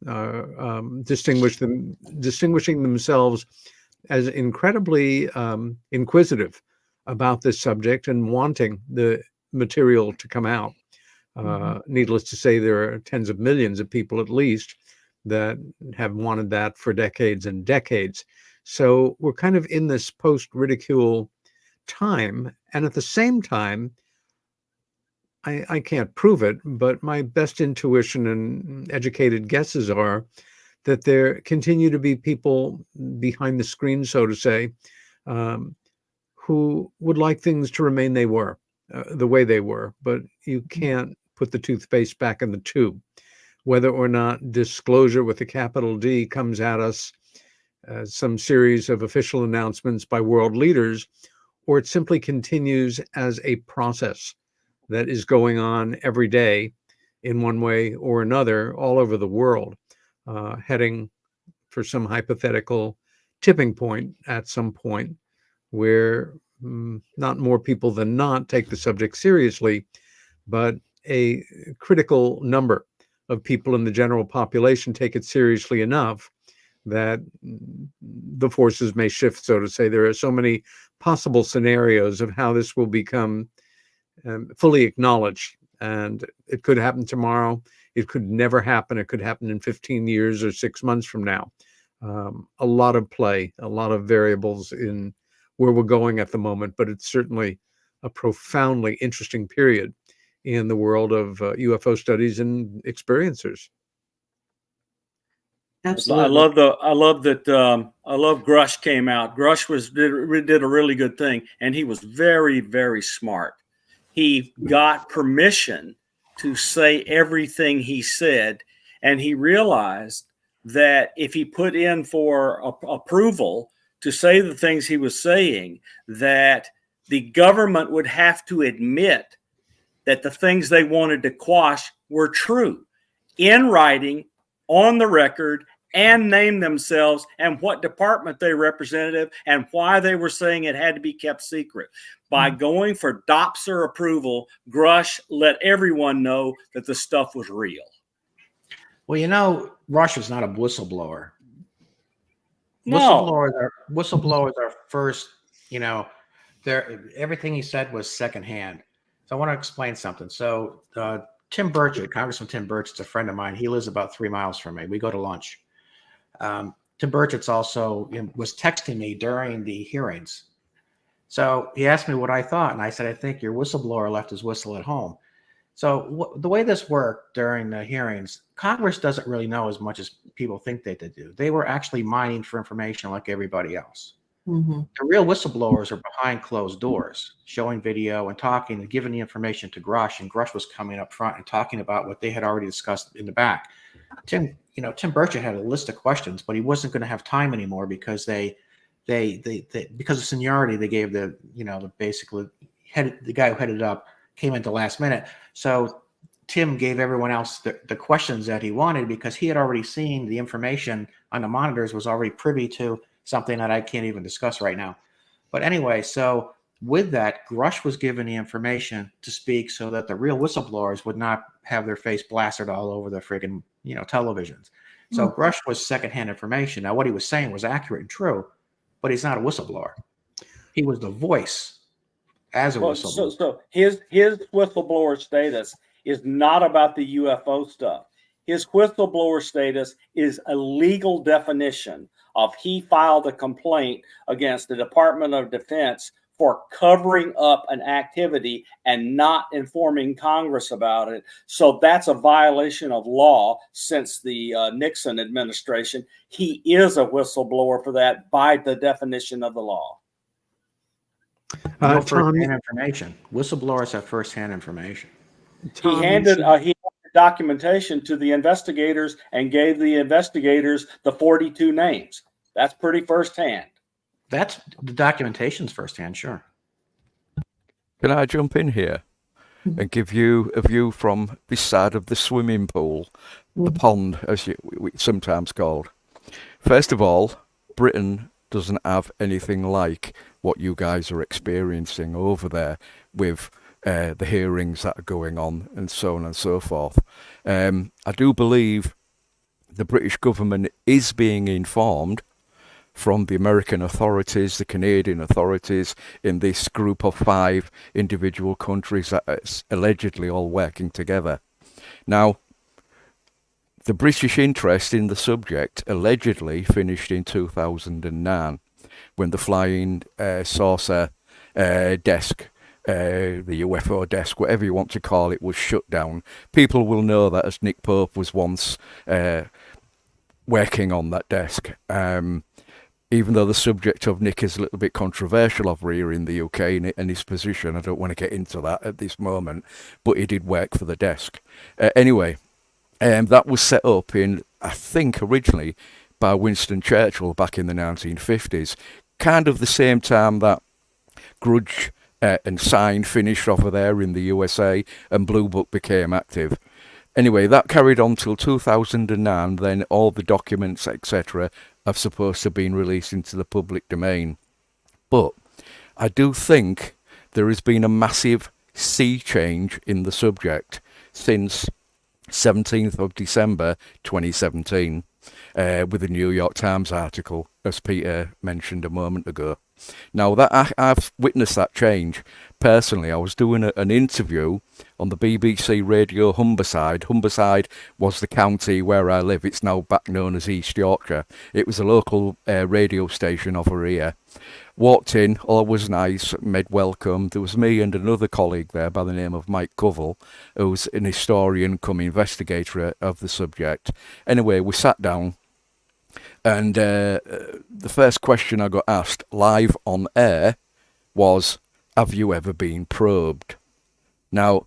distinguishing themselves as incredibly inquisitive about this subject and wanting the material to come out. Needless to say, there are tens of millions of people at least that have wanted that for decades and decades. So we're kind of in this post-ridicule time. And at the same time, I can't prove it, but my best intuition and educated guesses are that there continue to be people behind the screen, so to say, who would like things to remain the way they were, but you can't put the toothpaste back in the tube. Whether or not disclosure with a capital D comes at us as some series of official announcements by world leaders, or it simply continues as a process that is going on every day in one way or another all over the world, heading for some hypothetical tipping point at some point where not more people than not take the subject seriously, but a critical number of people in the general population take it seriously enough that the forces may shift, so to say. There are so many possible scenarios of how this will become fully acknowledged. And it could happen tomorrow. It could never happen. It could happen in 15 years or 6 months from now. A lot of play, a lot of variables in where we're going at the moment, but it's certainly a profoundly interesting period in the world of UFO studies and experiencers. Absolutely. I love Grush came out. Grush did a really good thing, and he was very, very smart. He got permission to say everything he said, and he realized that if he put in for approval to say the things he was saying, that the government would have to admit that the things they wanted to quash were true in writing, on the record, and name themselves and what department they represented and why they were saying it had to be kept secret. By going for DOPSR approval, Grush let everyone know that the stuff was real. Well, Rush is not a whistleblower. No. Whistleblowers are first, everything he said was secondhand. So I want to explain something. So Tim Burchett, Congressman Tim Burchett's a friend of mine. He lives about 3 miles from me. We go to lunch. Tim Burchett's also was texting me during the hearings. So he asked me what I thought, and I said, I think your whistleblower left his whistle at home. So the way this worked during the hearings, Congress doesn't really know as much as people think they do. They were actually mining for information like everybody else. Mm-hmm. The real whistleblowers are behind closed doors, showing video and talking and giving the information to Grush, and Grush was coming up front and talking about what they had already discussed in the back. Tim Burchett had a list of questions, but he wasn't going to have time anymore because they because of seniority, they gave the guy who headed up came in at the last minute. So Tim gave everyone else the questions that he wanted because he had already seen the information on the monitors, was already privy to something that I can't even discuss right now. But anyway, so with that, Grush was given the information to speak so that the real whistleblowers would not have their face blasted all over the friggin' televisions. So Grush was secondhand information. Now, what he was saying was accurate and true, but he's not a whistleblower. He was the voice as a whistleblower. So his whistleblower status is not about the UFO stuff. His whistleblower status is a legal definition of he filed a complaint against the Department of Defense for covering up an activity and not informing Congress about it. So that's a violation of law since the Nixon administration. He is a whistleblower for that by the definition of the law. No first-hand information. Whistleblowers have first-hand information. He handed documentation to the investigators and gave the investigators the 42 names. That's pretty firsthand. That's the documentation's firsthand, sure. Can I jump in here and give you a view from this side of the swimming pool, the pond, as it's sometimes called? First of all, Britain doesn't have anything like what you guys are experiencing over there with the hearings that are going on and so on and so forth. I do believe the British government is being informed from the American authorities, the Canadian authorities, in this group of 5 individual countries that are allegedly all working together. Now, the British interest in the subject allegedly finished in 2009 when the flying saucer desk the UFO desk, whatever you want to call it, was shut down. People will know that as Nick Pope was once working on that desk. Even though the subject of Nick is a little bit controversial over here in the UK and his position, I don't want to get into that at this moment, but he did work for the desk. Anyway, that was set up in, I think, originally by Winston Churchill back in the 1950s, kind of the same time that Grudge and Sign finished over there in the USA and Blue Book became active. Anyway, that carried on till 2009, then all the documents, etc., are supposed to have been released into the public domain. But I do think there has been a massive sea change in the subject since 17th of December 2017, with the New York Times article, as Peter mentioned a moment ago. Now, that I've witnessed that change personally. I was doing an interview on the BBC radio Humberside. Humberside was the county where I live. It's now back known as East Yorkshire. It was a local radio station over here. Walked in, all was nice, made welcome. There was me and another colleague there by the name of Mike Covell, who's an historian come investigator of the subject. Anyway, we sat down, and the first question I got asked live on air was, have you ever been probed? Now,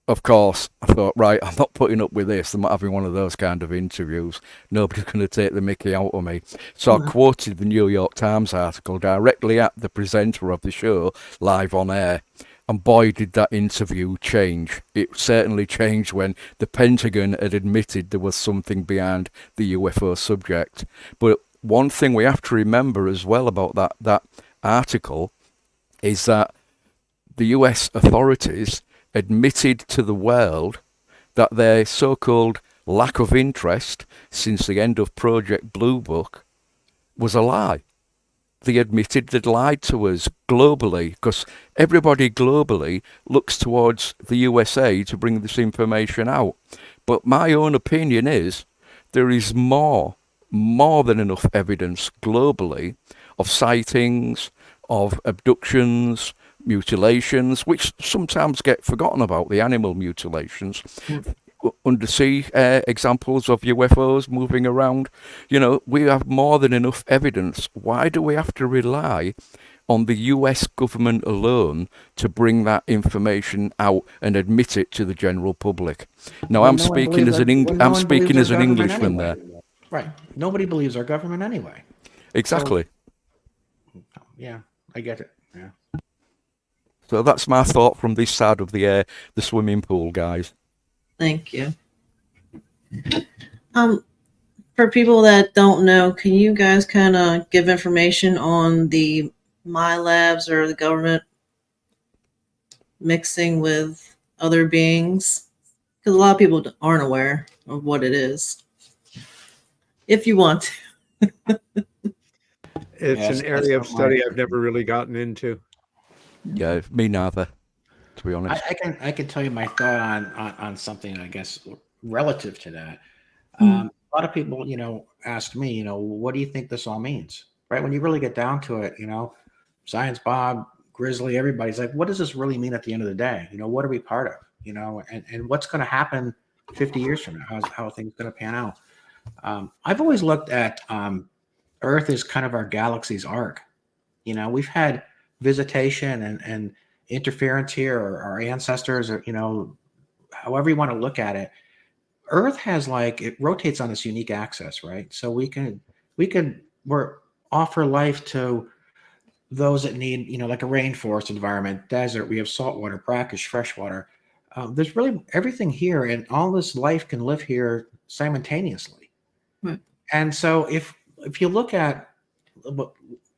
of course, I thought, right, I'm not putting up with this. I'm not having one of those kind of interviews. Nobody's going to take the mickey out of me. So I quoted the New York Times article directly at the presenter of the show, live on air. And boy, did that interview change. It certainly changed when the Pentagon had admitted there was something behind the UFO subject. But one thing we have to remember as well about that article is that the US authorities admitted to the world that their so-called lack of interest since the end of Project Blue Book was a lie. They admitted they'd lied to us globally, because everybody globally looks towards the USA to bring this information out. But my own opinion is there is more than enough evidence globally of sightings, of abductions, mutilations, which sometimes get forgotten about, the animal mutilations, undersea examples of UFOs moving around. You know, we have more than enough evidence. Why do we have to rely on the US government alone to bring that information out and admit it to the general public? Now, Well, I'm no one speaking believes as an our- well, no one believes our government Englishman anyway. there. Right. Nobody believes our government anyway. Exactly. Yeah, I get it. Yeah. So that's my thought from this side of the swimming pool, guys. Thank you. For people that don't know, can you guys kind of give information on the My Labs or the government mixing with other beings? Because a lot of people aren't aware of what it is. If you want to. It's Yes, an area of that's study I've never really gotten into. Yeah, me neither, to be honest. I can tell you my thought on something, I guess, relative to that. A lot of people, ask me, what do you think this all means? Right? When you really get down to it, Science Bob, Grizzly, everybody's like, what does this really mean at the end of the day? What are we part of? And what's going to happen 50 years from now? How are things going to pan out? I've always looked at Earth as kind of our galaxy's arc. We've had visitation and interference here, or our ancestors, or however you want to look at it. Earth has it rotates on this unique axis, right? So we offer life to those that need, like a rainforest environment, desert. We have saltwater, brackish, freshwater. There's really everything here, and all this life can live here simultaneously. Right. And so if you look at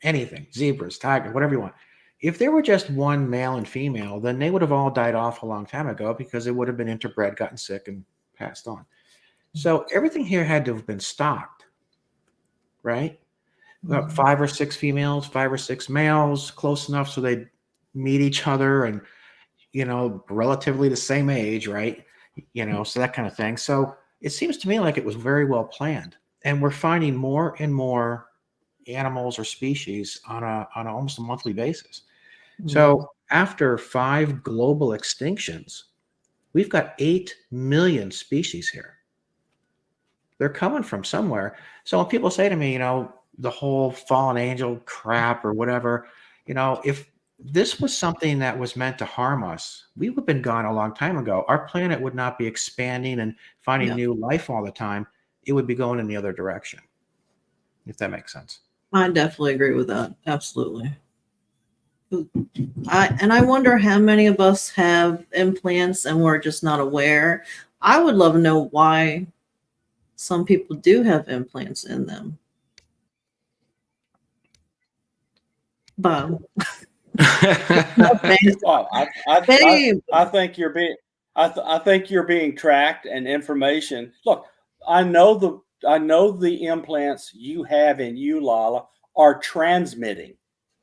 anything, zebras, tiger, whatever you want, if there were just one male and female, then they would have all died off a long time ago, because they would have been interbred, gotten sick, and passed on. So everything here had to have been stocked, right? About 5 or 6 females, 5 or 6 males, close enough so they'd meet each other, and relatively the same age, right? So that kind of thing. So it seems to me like it was very well planned, and we're finding more and more animals or species on almost a monthly basis. So after 5 global extinctions, we've got 8 million species here. They're coming from somewhere. So when people say to me, the whole fallen angel crap or whatever, if this was something that was meant to harm us, we would have been gone a long time ago. Our planet would not be expanding and finding new life all the time. It would be going in the other direction, if that makes sense. I definitely agree with that. Absolutely. I wonder how many of us have implants and we're just not aware. I would love to know why some people do have implants in them. Bob. Well, I think you're being I think you're being tracked and information. Look, I know the implants you have in you, LaLa, are transmitting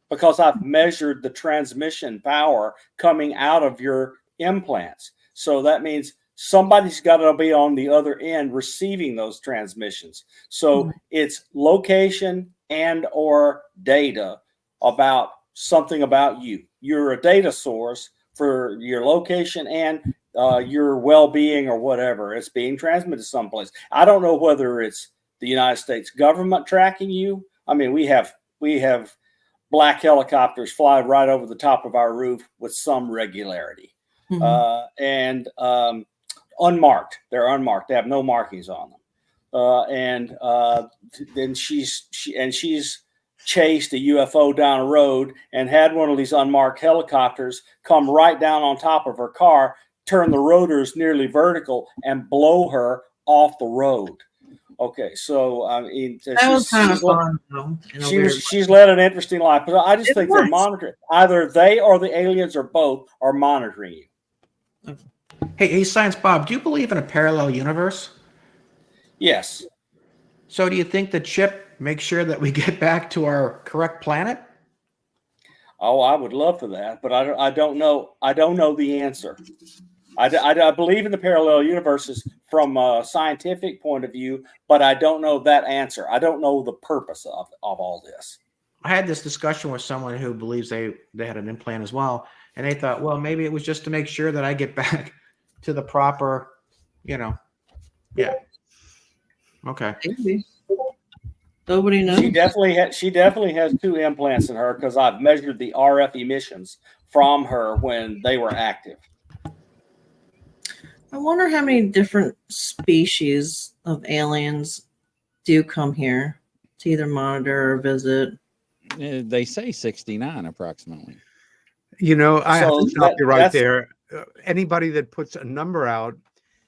because I've measured the transmission power coming out of your implants. So that means somebody's got to be on the other end receiving those transmissions. So it's location and or data about something about you. You're a data source for your location and your well-being or whatever. It's being transmitted someplace. I don't know whether it's the United States government tracking you. I mean, we have black helicopters fly right over the top of our roof with some regularity, and unmarked. They're unmarked. They have no markings on them. Then she's chased a UFO down a road and had one of these unmarked helicopters come right down on top of her car, turn the rotors nearly vertical, and blow her off the road. Okay, so I mean, that was kind of fun, though. She's led an interesting life, but I just think they're monitoring. Either they or the aliens or both are monitoring you. Hey, Science Bob, do you believe in a parallel universe? Yes. So do you think the chip makes sure that we get back to our correct planet? Oh, I would love for that, but I don't know. I don't know the answer. I believe in the parallel universes from a scientific point of view, but I don't know that answer. I don't know the purpose of all this. I had this discussion with someone who believes they had an implant as well, and they thought, well, maybe it was just to make sure that I get back to the proper, yeah. Okay. Maybe. Nobody knows. She definitely has 2 implants in her because I've measured the RF emissions from her when they were active. I wonder how many different species of aliens do come here to either monitor or visit. They say 69 approximately. I have to stop you right there. Anybody that puts a number out,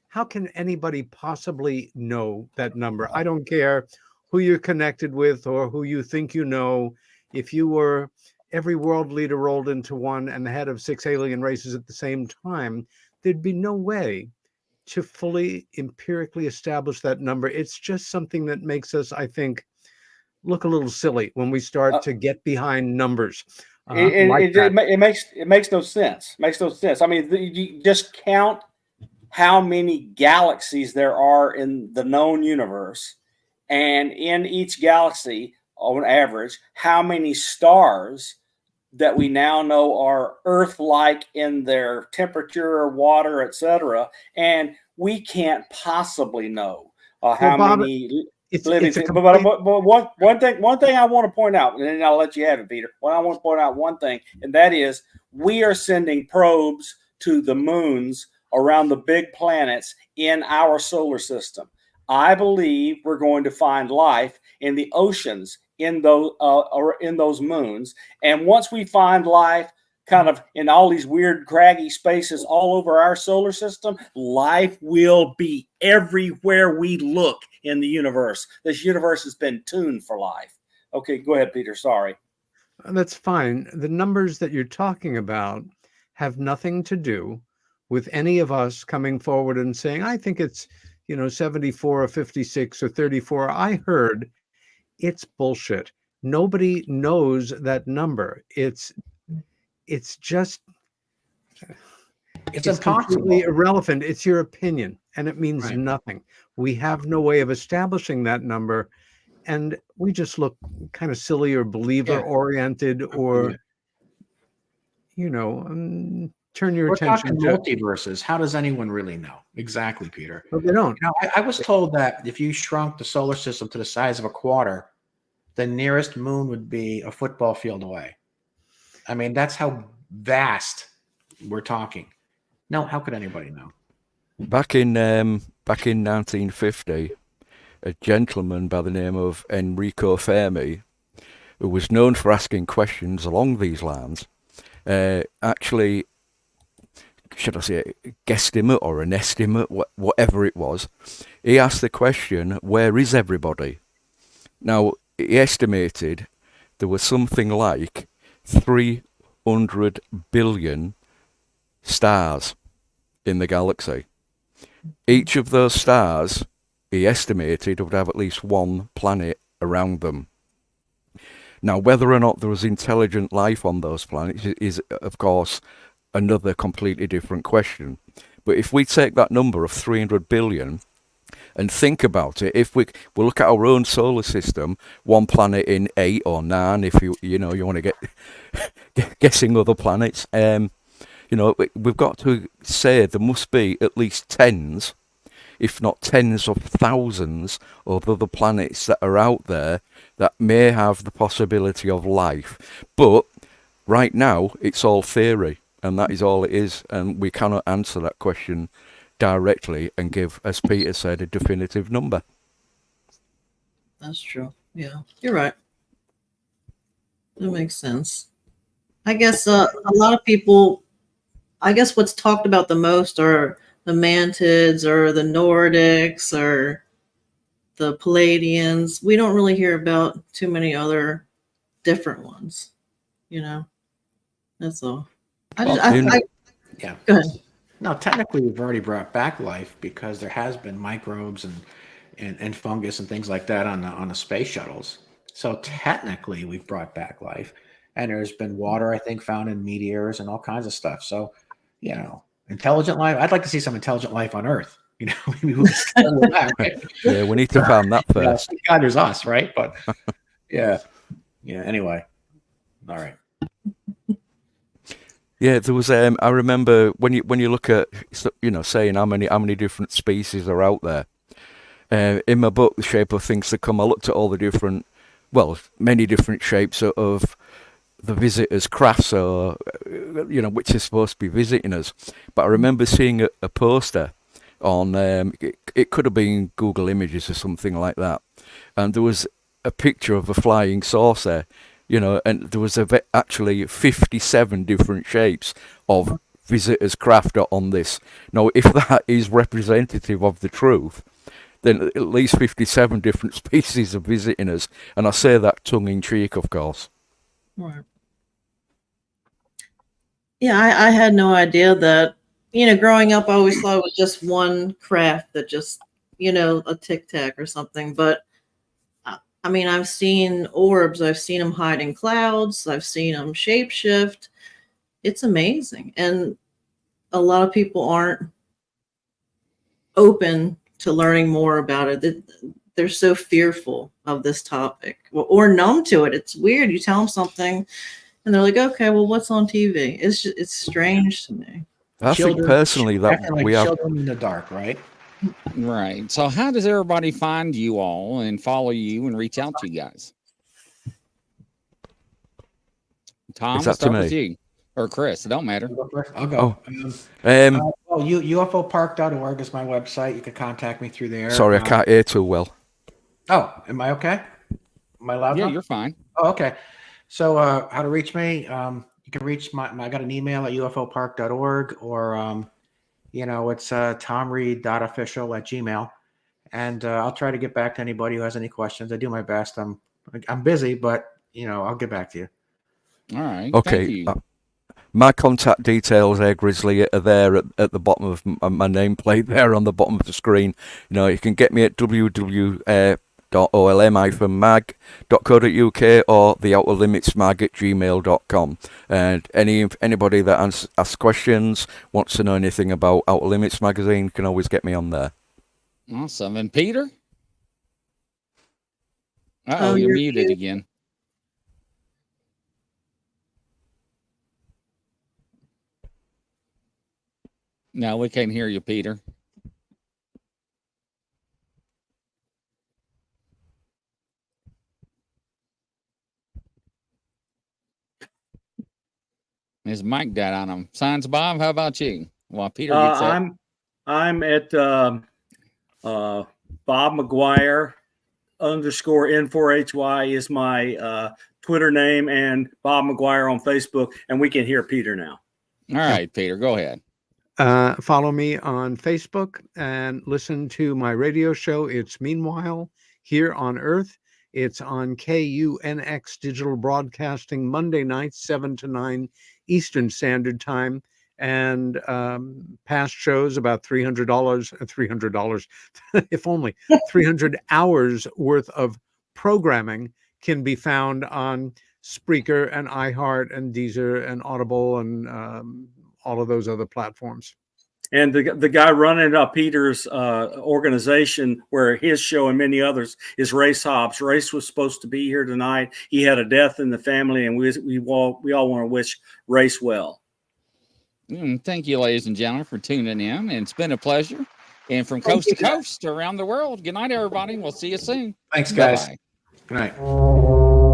how can anybody possibly know that number? I don't care who you're connected with or who you think you know. If you were every world leader rolled into one and the head of 6 alien races at the same time, there'd be no way to fully empirically establish that number. It's just something that makes us, I think, look a little silly when we start to get behind numbers. It makes no sense. Makes no sense. I mean, you just count how many galaxies there are in the known universe, and in each galaxy, on average, how many stars that we now know are Earth-like in their temperature, water, etc. And we can't possibly know how many living things. But one thing I want to point out, and then I'll let you have it, Peter. I want to point out one thing, and that is we are sending probes to the moons around the big planets in our solar system. I believe we're going to find life in the oceans in those moons, and once we find life kind of in all these weird craggy spaces all over our solar system, life will be everywhere we look in the universe. This universe has been tuned for life. Okay, go ahead, Peter. Sorry. That's fine. The numbers that you're talking about have nothing to do with any of us coming forward and saying, I think it's 74 or 56 or 34. I heard. It's bullshit. Nobody knows that number. It's just it's completely irrelevant. It's your opinion, and it means nothing. We have no way of establishing that number, and we just look kind of silly or believer oriented, or turn your We're attention talking to. multiverses. How does anyone really know? Exactly, Peter. Well, they don't. I was told that if you shrunk the solar system to the size of a quarter, the nearest moon would be a football field away. I mean, that's how vast we're talking. No, how could anybody know? Back in 1950, a gentleman by the name of Enrico Fermi, who was known for asking questions along these lines, actually, should I say, guesstimate or an estimate, whatever it was, he asked the question, where is everybody? Now, he estimated there was something like 300 billion stars in the galaxy. Each of those stars, he estimated, would have at least one planet around them. Now, whether or not there was intelligent life on those planets is, of course, another completely different question. But if we take that number of 300 billion and think about it, if we look at our own solar system, one planet in 8 or 9, if you want to get guessing other planets, we've got to say there must be at least tens, if not tens of thousands of other planets that are out there that may have the possibility of life. But right now, it's all theory, and that is all it is, and we cannot answer that question directly and give, as Peter said, a definitive number. That's true. Yeah, you're right. That makes sense. I guess a lot of people, I guess what's talked about the most are the mantids or the Nordics or the Palladians. We don't really hear about too many other different ones, That's all. Yeah. Go ahead. No, technically, we've already brought back life because there has been microbes and fungus and things like that on the space shuttles. So technically, we've brought back life, and there's been water, I think, found in meteors and all kinds of stuff. So, intelligent life. I'd like to see some intelligent life on Earth. Maybe we'll start with that, right? Yeah, we need to find that first. Thank God there's us, right? But yeah. Anyway, all right. Yeah, there was. I remember when you look at saying how many different species are out there. In my book, The Shape of Things to Come, I looked at all the different, many different shapes of the visitors' crafts, or which is supposed to be visiting us. But I remember seeing a poster on. It could have been Google Images or something like that, and there was a picture of a flying saucer. And there was actually 57 different shapes of visitors' craft on this. Now, if that is representative of the truth, then at least 57 different species are visiting us. And I say that tongue-in-cheek, of course. Right. Yeah, I had no idea that, growing up, I always thought it was just one craft that just, a tic-tac or something. But I mean, I've seen orbs. I've seen them hide in clouds. I've seen them shapeshift. It's amazing. And a lot of people aren't open to learning more about it. They're so fearful of this topic or numb to it. It's weird. You tell them something and they're like, okay, well, what's on TV? It's strange to me. I think personally that we have children in the dark, right? Right. So how does everybody find you all and follow you and reach out to you guys? Tom, Is that start to with me? you. Or Chris, it don't matter. I'll go. UFOpark.org is my website. You can contact me through there. Sorry, I can't hear too well. Oh, am I okay? Am I loud? Yeah, enough? you're fine. Oh, okay. So how to reach me? You can reach I got an email at ufopark.org, or it's tomreed.official@gmail.com. And I'll try to get back to anybody who has any questions. I do my best. I'm busy, but I'll get back to you. All right. Okay. Thank you. My contact details, Grizzly, are there at the bottom of my nameplate there on the bottom of the screen. You can get me at www.olm-mag.co.uk or theouterlimitsmag@gmail.com. And anybody that asks questions, wants to know anything about Outer Limits magazine, can always get me on there. Awesome. And Peter? Uh-oh, you're muted again. No, we can't hear you, Peter. His mic died on him. Science Bob, how about you? Well, Peter gets up. I'm at Bob McGuire _N4HY is my Twitter name, and Bob McGuire on Facebook, and we can hear Peter now. All right, Peter, go ahead. Follow me on Facebook and listen to my radio show. It's Meanwhile Here on Earth. It's on KUNX Digital Broadcasting Monday nights, 7 to 9 Eastern Standard Time. And past shows, about $300, if only 300 hours worth of programming can be found on Spreaker and iHeart and Deezer and Audible and all of those other platforms. And the guy running Peter's organization, where his show and many others, is Race Hobbs. Race was supposed to be here tonight. He had a death in the family, and we all want to wish Race well. Thank you, ladies and gentlemen, for tuning in. And it's been a pleasure. And from coast to coast around the world, good night, everybody. We'll see you soon. Thanks, guys. Bye-bye. Good night.